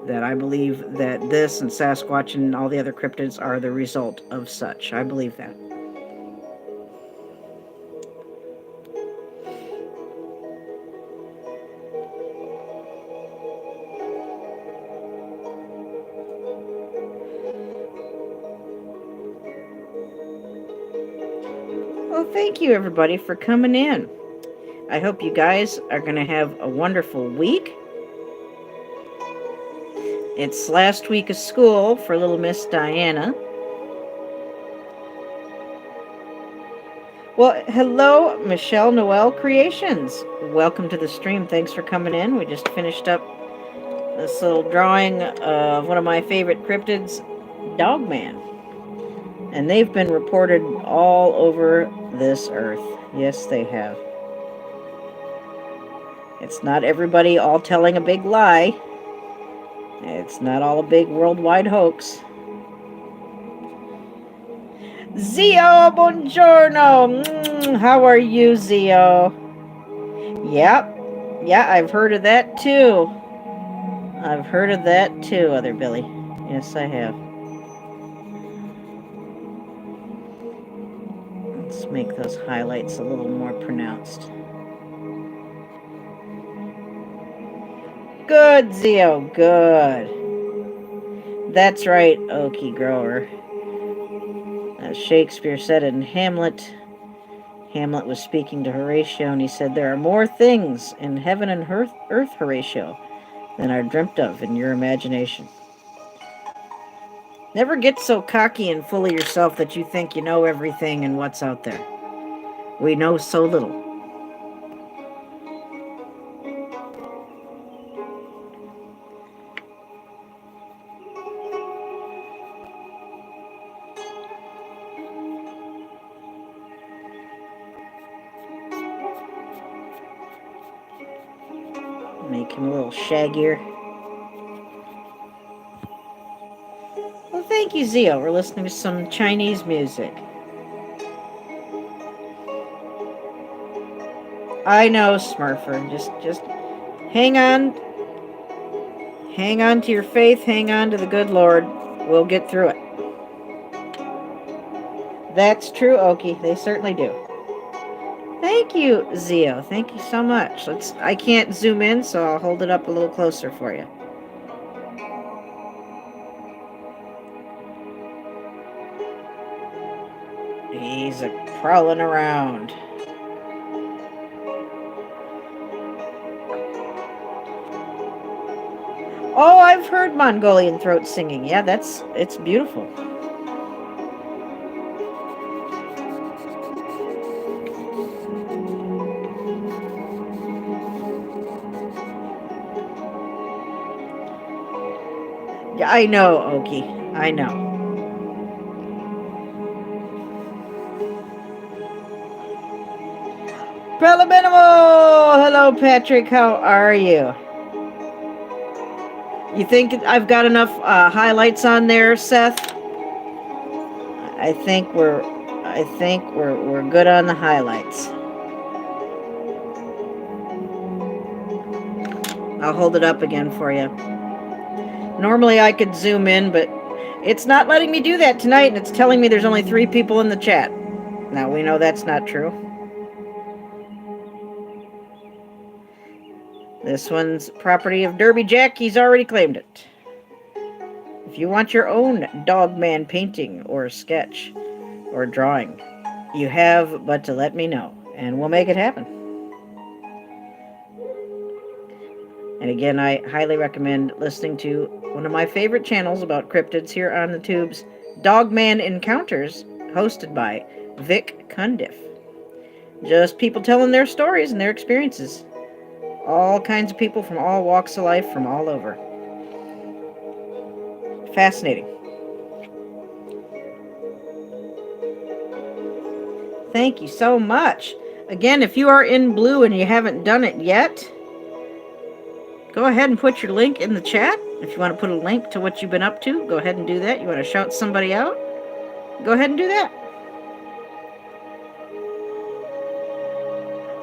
[SPEAKER 1] that I believe that this and Sasquatch and all the other cryptids are the result of such. I believe that. Well, thank you everybody for coming in. I hope you guys are going to have a wonderful week. It's last week of school for little Miss Diana. Well, hello, Michelle Noel Creations. Welcome to the stream. Thanks for coming in. We just finished up this little drawing of one of my favorite cryptids, Dogman. And they've been reported all over this earth. Yes, they have. It's not everybody all telling a big lie. It's not all a big worldwide hoax. Zio, buongiorno. How are you, Zio? Yep. Yeah, I've heard of that too. I've heard of that too, Other Billy. Yes, I have. Let's make those highlights a little more pronounced. Good, Zio, good. That's right, Okie Grower. As Shakespeare said in Hamlet, Hamlet was speaking to Horatio, and he said, "There are more things in heaven and earth, Horatio, than are dreamt of in your imagination." Never get so cocky and full of yourself that you think you know everything and what's out there. We know so little. Make him a little shaggier. Well, thank you, Zio. We're listening to some Chinese music. I know, Smurfer. Just hang on. Hang on to your faith. Hang on to the good Lord. We'll get through it. That's true, Okie. They certainly do. Thank you, Zio. Thank you so much. I can't zoom in, so I'll hold it up a little closer for you. He's prowling around. Oh, I've heard Mongolian throat singing. Yeah, it's beautiful. Yeah, I know, Okie. I know. Pelabinimo! Hello, Patrick. How are you? You think I've got enough highlights on there, Seth? I think we're good on the highlights. I'll hold it up again for you. Normally I could zoom in, but it's not letting me do that tonight, and it's telling me there's only 3 people in the chat. Now, we know that's not true. This one's property of Derby Jack. He's already claimed it. If you want your own Dogman painting or sketch or drawing, you have but to let me know, and we'll make it happen. And again, I highly recommend listening to one of my favorite channels about cryptids here on the tubes, Dogman Encounters, hosted by Vic Cundiff. Just people telling their stories and their experiences. All kinds of people from all walks of life from all over. Fascinating. Thank you so much. Again, if you are in blue and you haven't done it yet, go ahead and put your link in the chat. If you want to put a link to what you've been up to, go ahead and do that. You want to shout somebody out, go ahead and do that.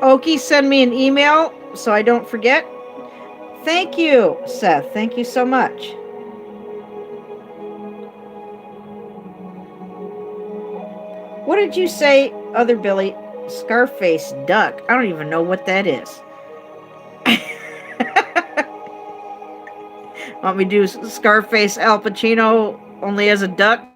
[SPEAKER 1] Okie, send me an email so I don't forget. Thank you, Seth. Thank you so much. What did you say, other Billy? Scarface duck. I don't even know what that is. Want me to do Scarface Al Pacino only as a duck?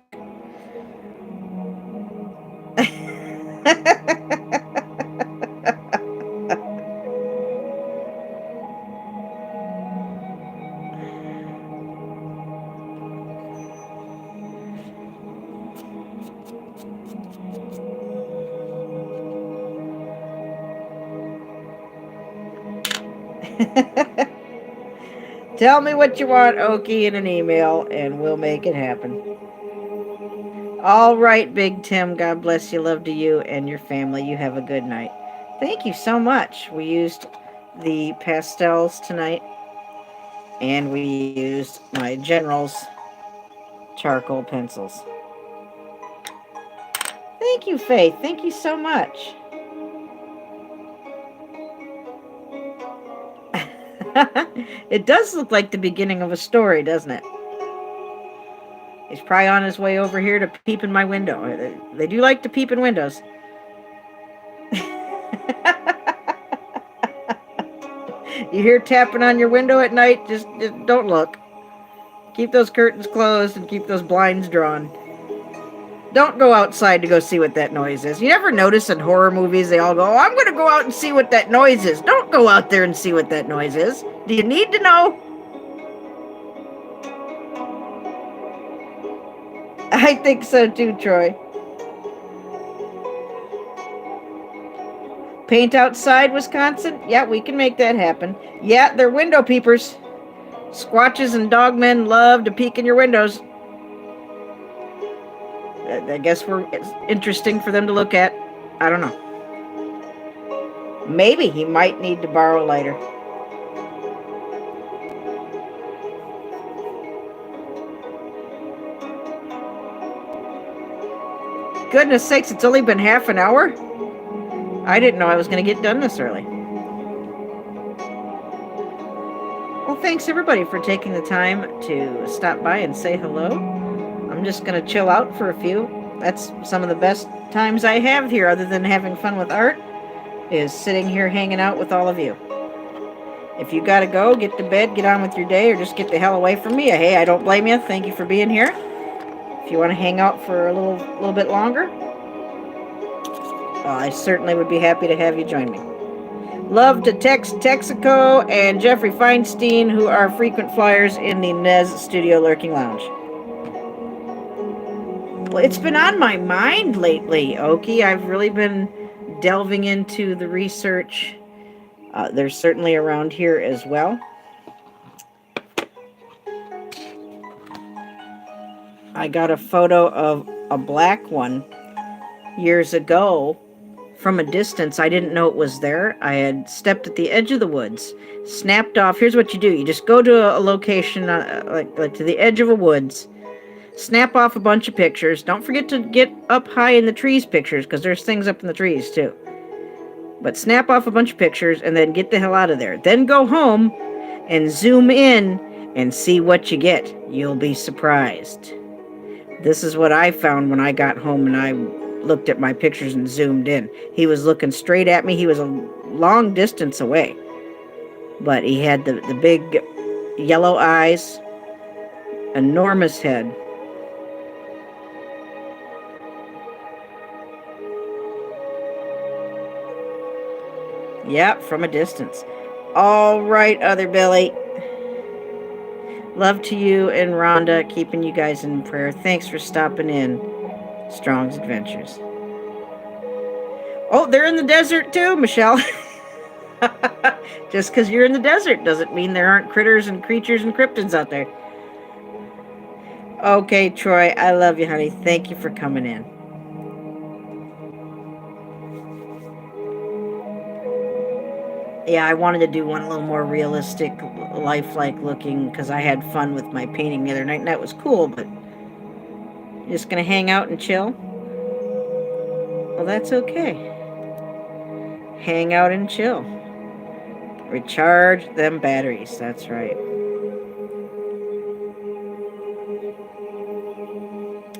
[SPEAKER 1] Tell me what you want, Okie, in an email, and we'll make it happen. All right, Big Tim. God bless you. Love to you and your family. You have a good night. Thank you so much. We used the pastels tonight, and we used my General's charcoal pencils. Thank you, Faith. Thank you so much. It does look like the beginning of a story, doesn't it? He's probably on his way over here to peep in my window. They do like to peep in windows. You hear tapping on your window at night, just don't look. Keep those curtains closed and keep those blinds drawn. Don't go outside to go see what that noise is. You never notice in horror movies they all go, oh, I'm going to go out and see what that noise is. Don't go out there and see what that noise is. Do you need to know? I think so too, Troy. Paint outside, Wisconsin? Yeah, we can make that happen. Yeah, they're window peepers. Squatches and dogmen love to peek in your windows. I guess it's interesting for them to look at. I don't know. Maybe he might need to borrow a lighter. Goodness sakes, it's only been half an hour? I didn't know I was going to get done this early. Well, thanks everybody for taking the time to stop by and say hello. I'm just going to chill out for a few. That's some of the best times I have here, other than having fun with art, is sitting here hanging out with all of you. If you got to go, get to bed, get on with your day, or just get the hell away from me, hey, I don't blame you. Thank you for being here. If you want to hang out for a little bit longer, I certainly would be happy to have you join me. Love to Texaco and Jeffrey Feinstein, who are frequent flyers in the Nez Studio Lurking Lounge. Well, it's been on my mind lately, Okie. I've really been delving into the research. There's certainly around here as well. I got a photo of a black one years ago. From a distance, I didn't know it was there. I had stepped at the edge of the woods, snapped off. Here's what you do. You just go to a location, like to the edge of a woods, snap off a bunch of pictures. Don't forget to get up high in the trees pictures, because there's things up in the trees too. But snap off a bunch of pictures and then get the hell out of there. Then go home and zoom in and see what you get. You'll be surprised. This is what I found when I got home and I looked at my pictures and zoomed in. He was looking straight at me. He was a long distance away, but he had the big yellow eyes, enormous head. Yep, from a distance. All right, Other Billy. Love to you and Rhonda, keeping you guys in prayer. Thanks for stopping in. Strong's Adventures. Oh, they're in the desert too, Michelle. Just because you're in the desert doesn't mean there aren't critters and creatures and cryptids out there. Okay, Troy, I love you, honey. Thank you for coming in. Yeah, I wanted to do one a little more realistic, lifelike looking, because I had fun with my painting the other night, and that was cool, but just going to hang out and chill? Well, that's okay. Hang out and chill. Recharge them batteries. That's right.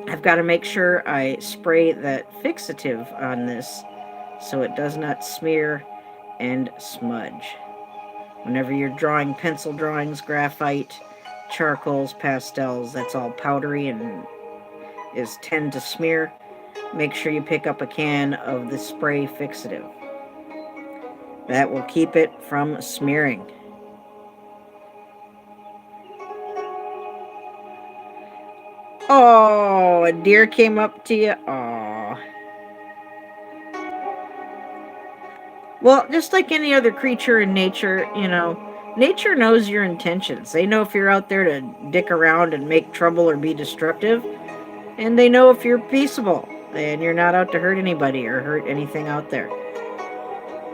[SPEAKER 1] I've got to make sure I spray that fixative on this so it does not smear and smudge. Whenever you're drawing pencil drawings, graphite, charcoals, pastels, that's all powdery and tend to smear. Make sure you pick up a can of the spray fixative. That will keep it from smearing. Oh, a deer came up to you. Oh. Well, just like any other creature in nature, nature knows your intentions. They know if you're out there to dick around and make trouble or be destructive. And they know if you're peaceable and you're not out to hurt anybody or hurt anything out there.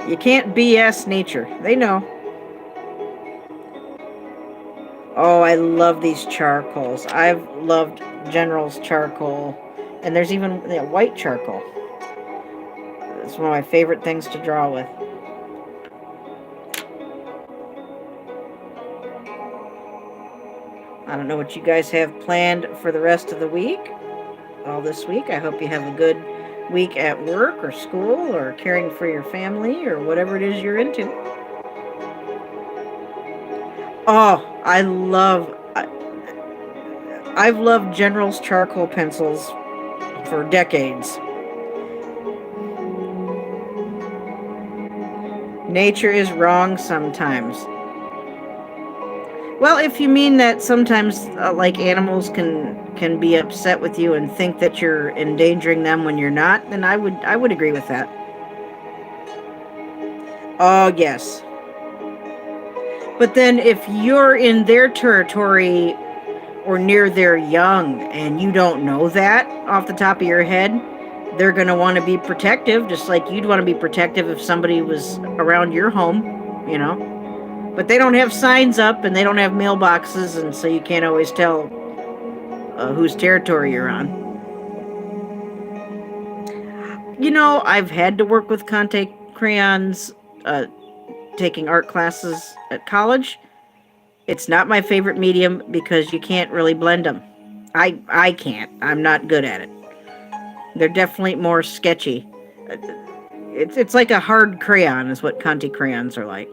[SPEAKER 1] You can't BS nature. They know. Oh, I love these charcoals. I've loved General's charcoal. And there's even white charcoal. It's one of my favorite things to draw with. I don't know what you guys have planned for the rest of the week. All this week. I hope you have a good week at work or school or caring for your family or whatever it is you're into. Oh, I've loved General's charcoal pencils for decades. Nature is wrong sometimes. Well, if you mean that sometimes, like animals can be upset with you and think that you're endangering them when you're not, then I would agree with that. Oh yes, but then if you're in their territory or near their young and you don't know that off the top of your head, they're going to want to be protective, just like you'd want to be protective if somebody was around your home, you know. But they don't have signs up and they don't have mailboxes, and so you can't always tell whose territory you're on. You know, I've had to work with Conte crayons, taking art classes at college. It's not my favorite medium because you can't really blend them. I can't. I'm not good at it. They're definitely more sketchy. It's like a hard crayon is what Conte crayons are like.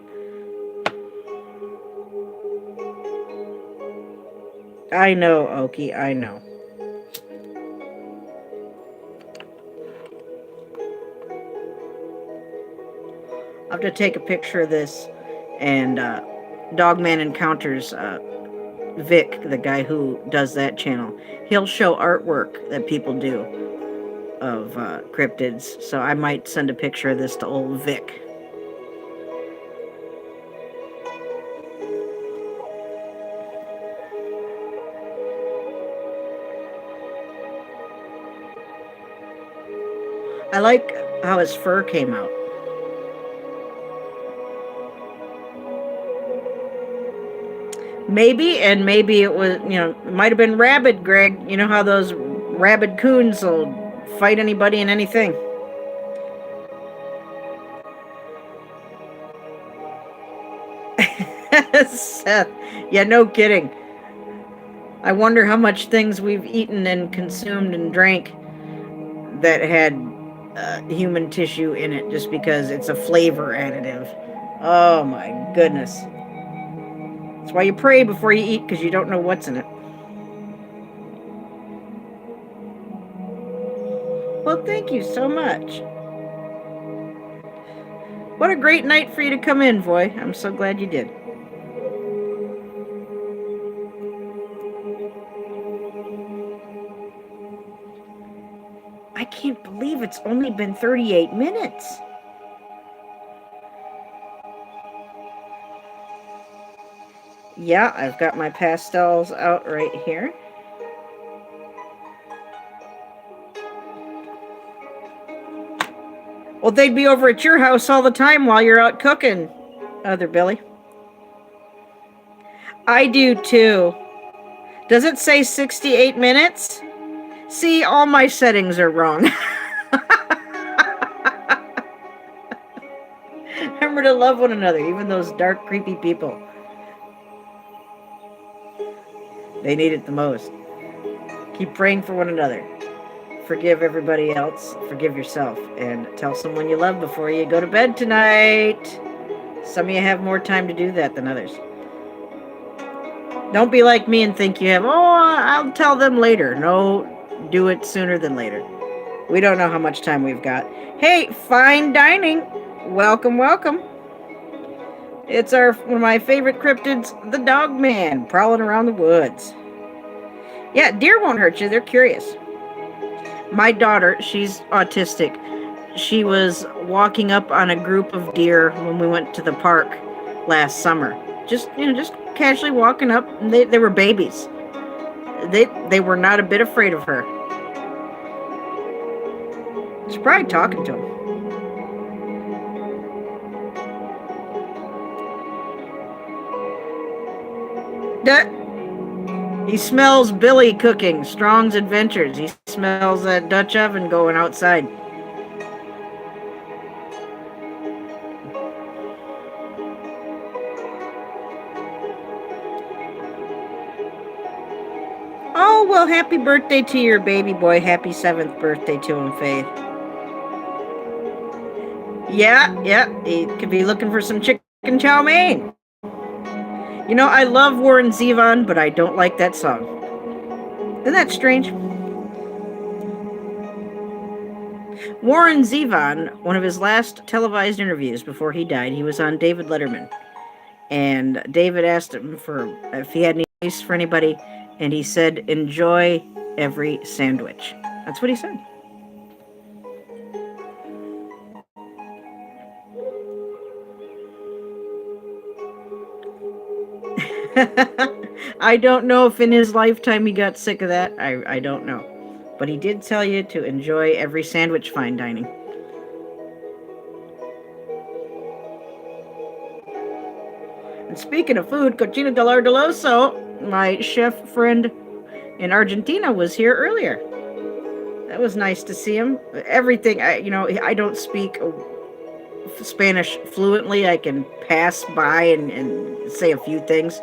[SPEAKER 1] I know, Oki, I know. I'll have to take a picture of this, and Dogman Encounters, Vic, the guy who does that channel, he'll show artwork that people do of cryptids, so I might send a picture of this to old Vic. I like how his fur came out. Maybe, and maybe it was, it might have been rabid, Greg. You know how those rabid coons will fight anybody and anything. Seth, yeah, no kidding. I wonder how much things we've eaten and consumed and drank that had human tissue in it just because it's a flavor additive. Oh my goodness. That's why you pray before you eat, because you don't know what's in it. Well, thank you so much. What a great night for you to come in, Voy. I'm so glad you did. I can't believe it's only been 38 minutes. Yeah, I've got my pastels out right here. Well, they'd be over at your house all the time while you're out cooking, Other Billy. I do too. Does it say 68 minutes? See, all my settings are wrong. Remember to love one another, even those dark, creepy people. They need it the most. Keep praying for one another. Forgive everybody else. Forgive yourself. And tell someone you love before you go to bed tonight. Some of you have more time to do that than others. Don't be like me and think you have, I'll tell them later. No, do it sooner than later. We don't know how much time we've got. Hey, fine dining. Welcome, welcome. It's one of my favorite cryptids, the Dogman, prowling around the woods. Yeah, deer won't hurt you. They're curious. My daughter, she's autistic. She was walking up on a group of deer when we went to the park last summer. Just casually walking up. And they were babies. They were not a bit afraid of her. She's probably talking to him. He smells Billy cooking, Strong's Adventures. He smells that Dutch oven going outside. Oh, well, happy birthday to your baby boy. Happy 7th birthday to him, Faith. Yeah, he could be looking for some chicken chow mein. You know, I love Warren Zevon, but I don't like that song. Isn't that strange? Warren Zevon, one of his last televised interviews before he died, he was on David Letterman. And David asked him for if he had any advice for anybody, and he said, enjoy every sandwich. That's what he said. I don't know if in his lifetime he got sick of that. I don't know. But he did tell you to enjoy every sandwich fine dining. And speaking of food, Cocina del Ardeloso, my chef friend in Argentina, was here earlier. That was nice to see him. Everything, I don't speak Spanish fluently. I can pass by and say a few things.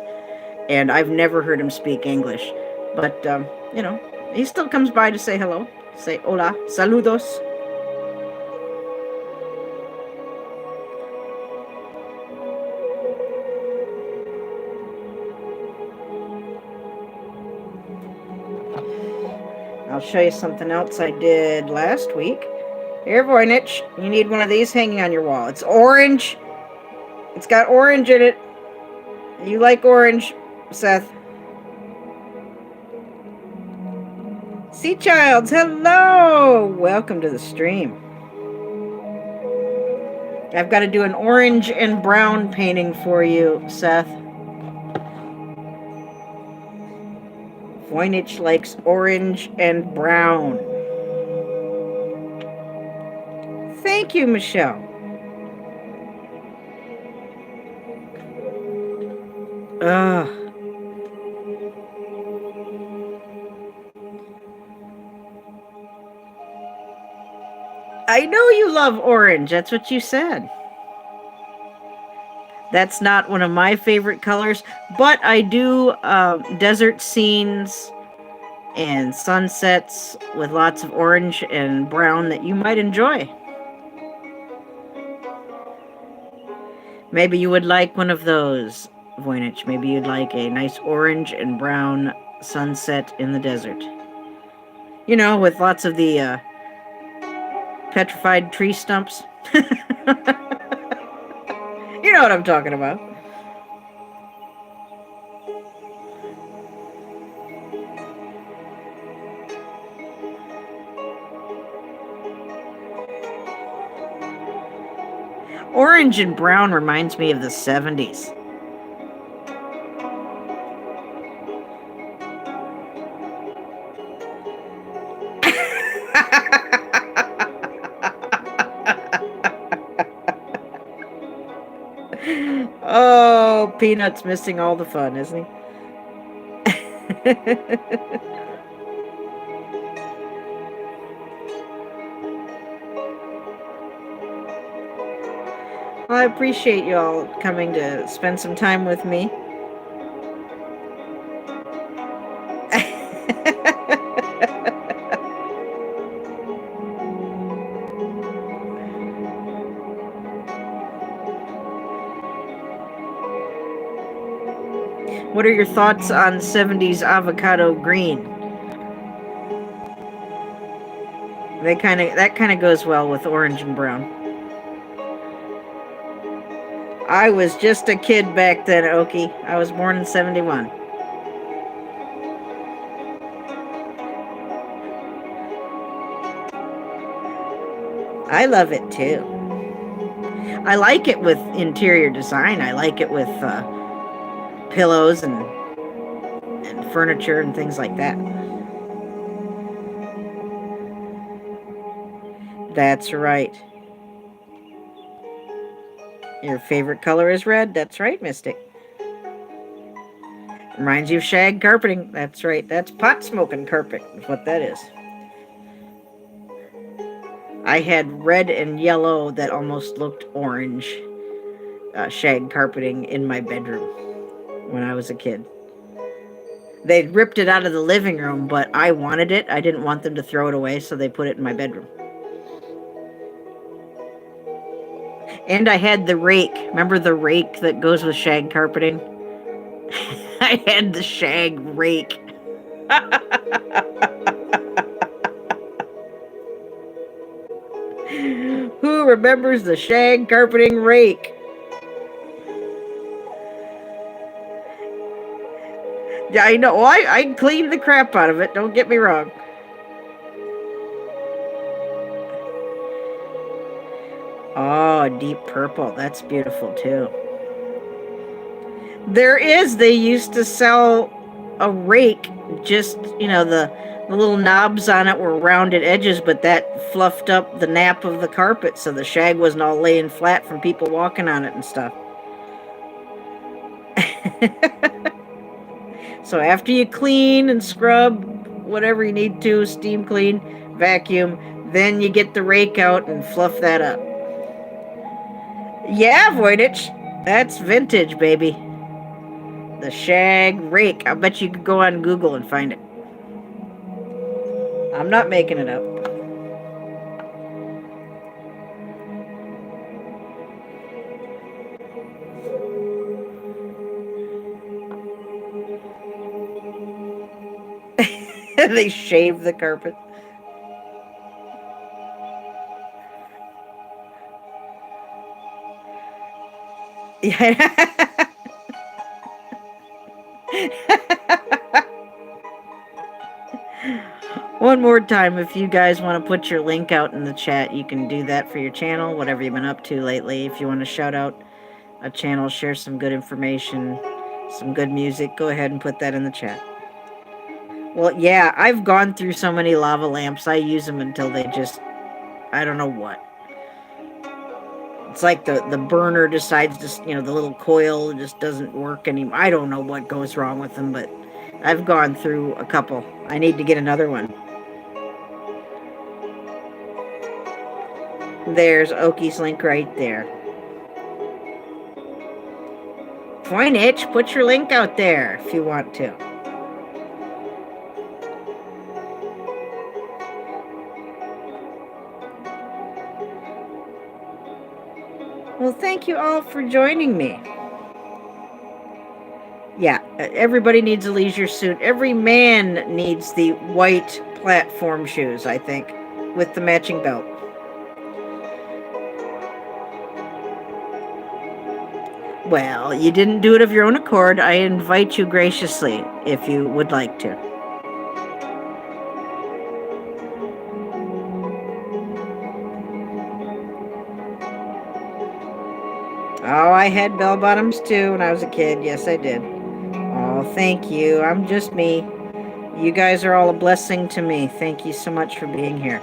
[SPEAKER 1] And I've never heard him speak English. But, he still comes by to say hello. Say hola, saludos. I'll show you something else I did last week. Here, Voynich, you need one of these hanging on your wall. It's orange. It's got orange in it. You like orange, Seth. Sea Childs, hello! Welcome to the stream. I've got to do an orange and brown painting for you, Seth. Voynich likes orange and brown. Thank you, Michelle. Ugh. I know you love orange. That's what you said. That's not one of my favorite colors, but I do desert scenes and sunsets with lots of orange and brown that you might enjoy. Maybe you would like one of those, Voynich. Maybe you'd like a nice orange and brown sunset in the desert. With lots of the petrified tree stumps. You know what I'm talking about. Orange and brown reminds me of the 70s. Oh, Peanut's missing all the fun, isn't he? Well, I appreciate you all coming to spend some time with me. What are your thoughts on 70s avocado green? That kind of goes well with orange and brown. I was just a kid back then, Okie. I was born in 71. I love it too. I like it with interior design. I like it with pillows and furniture and things like that. That's right. Your favorite color is red. That's right, Mystic. Reminds you of shag carpeting. That's right. That's pot smoking carpet is what that is. I had red and yellow that almost looked orange shag carpeting in my bedroom when I was a kid. They'd ripped it out of the living room, but I wanted it. I didn't want them to throw it away, so they put it in my bedroom. And I had the rake. Remember the rake that goes with shag carpeting? I had the shag rake. Who remembers the shag carpeting rake? Yeah, I know. Well, I cleaned the crap out of it. Don't get me wrong. Oh, Deep Purple. That's beautiful too. There is. They used to sell a rake, just, the little knobs on it were rounded edges, but that fluffed up the nap of the carpet so the shag wasn't all laying flat from people walking on it and stuff. So after you clean and scrub whatever you need to, steam clean, vacuum, then you get the rake out and fluff that up. Yeah, Voynich. That's vintage, baby. The shag rake. I bet you could go on Google and find it. I'm not making it up. They shave the carpet. Yeah. One more time, if you guys want to put your link out in the chat, you can do that for your channel, whatever you've been up to lately. If you want to shout out a channel, share some good information, some good music, go ahead and put that in the chat. Well, yeah, I've gone through so many lava lamps. I use them until they just, I don't know what. It's like the burner decides to, the little coil just doesn't work anymore. I don't know what goes wrong with them, but I've gone through a couple. I need to get another one. There's Oki's link right there. Voynich, put your link out there if you want to. Well, thank you all for joining me. Yeah, everybody needs a leisure suit. Every man needs the white platform shoes, I think, with the matching belt. Well, you didn't do it of your own accord. I invite you graciously if you would like to. Oh, I had bell bottoms too when I was a kid. Yes, I did. Oh, thank you. I'm just me. You guys are all a blessing to me. Thank you so much for being here.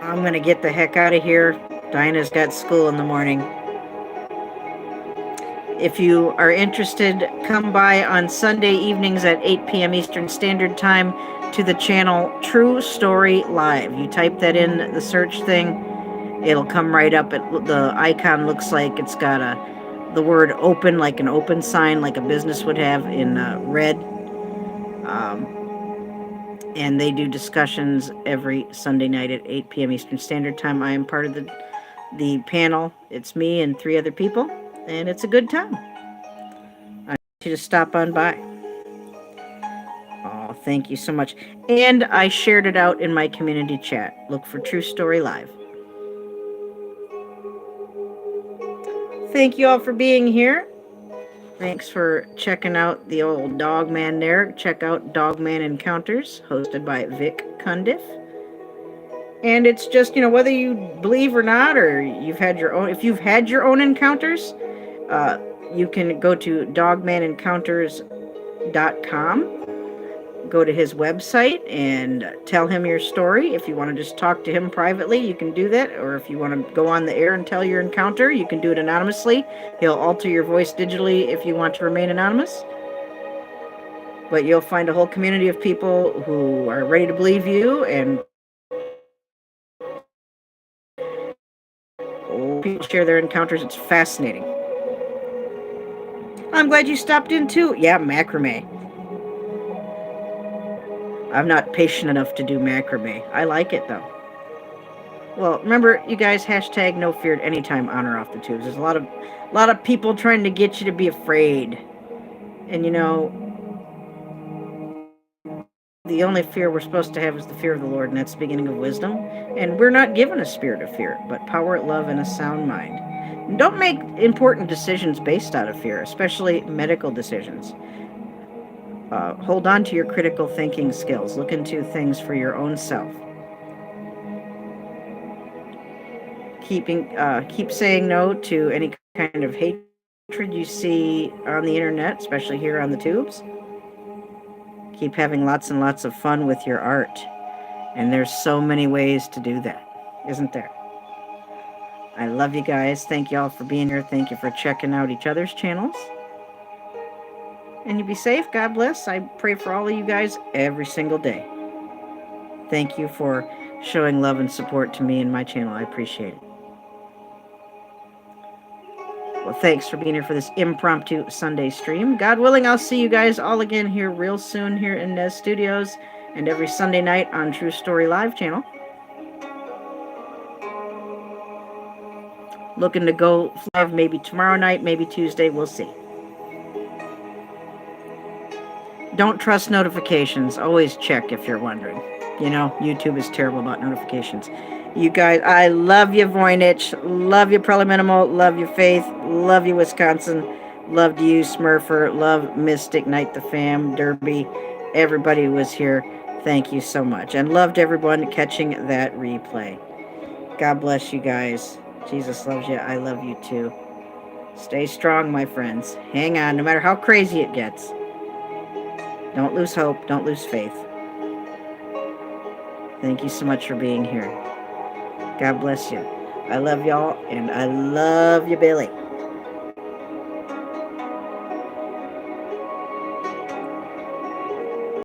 [SPEAKER 1] I'm going to get the heck out of here. Dinah's got school in the morning. If you are interested, come by on Sunday evenings at 8 p.m. Eastern Standard Time to the channel True Story Live. You type that in the search thing, it'll come right up. The icon looks like it's got the word open, like an open sign, like a business would have, in red. And they do discussions every Sunday night at 8 p.m. Eastern Standard Time. I am part of the panel. It's me and 3 other people, and it's a good time. I want you to stop on by. Oh, thank you so much. And I shared it out in my community chat. Look for True Story Live. Thank you all for being here. Thanks for checking out the old Dogman there. Check out Dogman Encounters, hosted by Vic Cundiff. And it's just, whether you believe or not, or you've had your own, if you've had your own encounters, you can go to dogmanencounters.com. Go to his website and tell him your story. If you want to just talk to him privately, you can do that. Or if you want to go on the air and tell your encounter, you can do it anonymously. He'll alter your voice digitally if you want to remain anonymous. But you'll find a whole community of people who are ready to believe you, and people share their encounters. It's fascinating. I'm glad you stopped in too. Yeah, macrame. I'm not patient enough to do macrame. I like it though. Well, remember, you guys, hashtag no fear at any time, on or off the tubes. There's a lot of people trying to get you to be afraid. And the only fear we're supposed to have is the fear of the Lord, and that's the beginning of wisdom. And we're not given a spirit of fear, but power, love, and a sound mind. And don't make important decisions based out of fear, especially medical decisions. Hold on to your critical thinking skills. Look into things for your own self. Keep saying no to any kind of hatred you see on the internet, especially here on the tubes. Keep having lots and lots of fun with your art. And there's so many ways to do that, isn't there? I love you guys. Thank you all for being here. Thank you for checking out each other's channels. And you be safe. God bless. I pray for all of you guys every single day. Thank you for showing love and support to me and my channel. I appreciate it. Well, thanks for being here for this impromptu Sunday stream. God willing, I'll see you guys all again here real soon here in Nez Studios and every Sunday night on True Story Live channel. Looking to go live maybe tomorrow night, maybe Tuesday. We'll see. Don't trust notifications. Always check if you're wondering. You know, YouTube is terrible about notifications. You guys, I love you, Voynich. Love you, Preliminal. Love you, Faith. Love you, Wisconsin. Loved you, Smurfer. Love Mystic, Night the Fam, Derby. Everybody who was here. Thank you so much. And loved everyone catching that replay. God bless you guys. Jesus loves you. I love you too. Stay strong, my friends. Hang on, no matter how crazy it gets. Don't lose hope. Don't lose faith. Thank you so much for being here. God bless you. I love y'all, and I love you, Billy.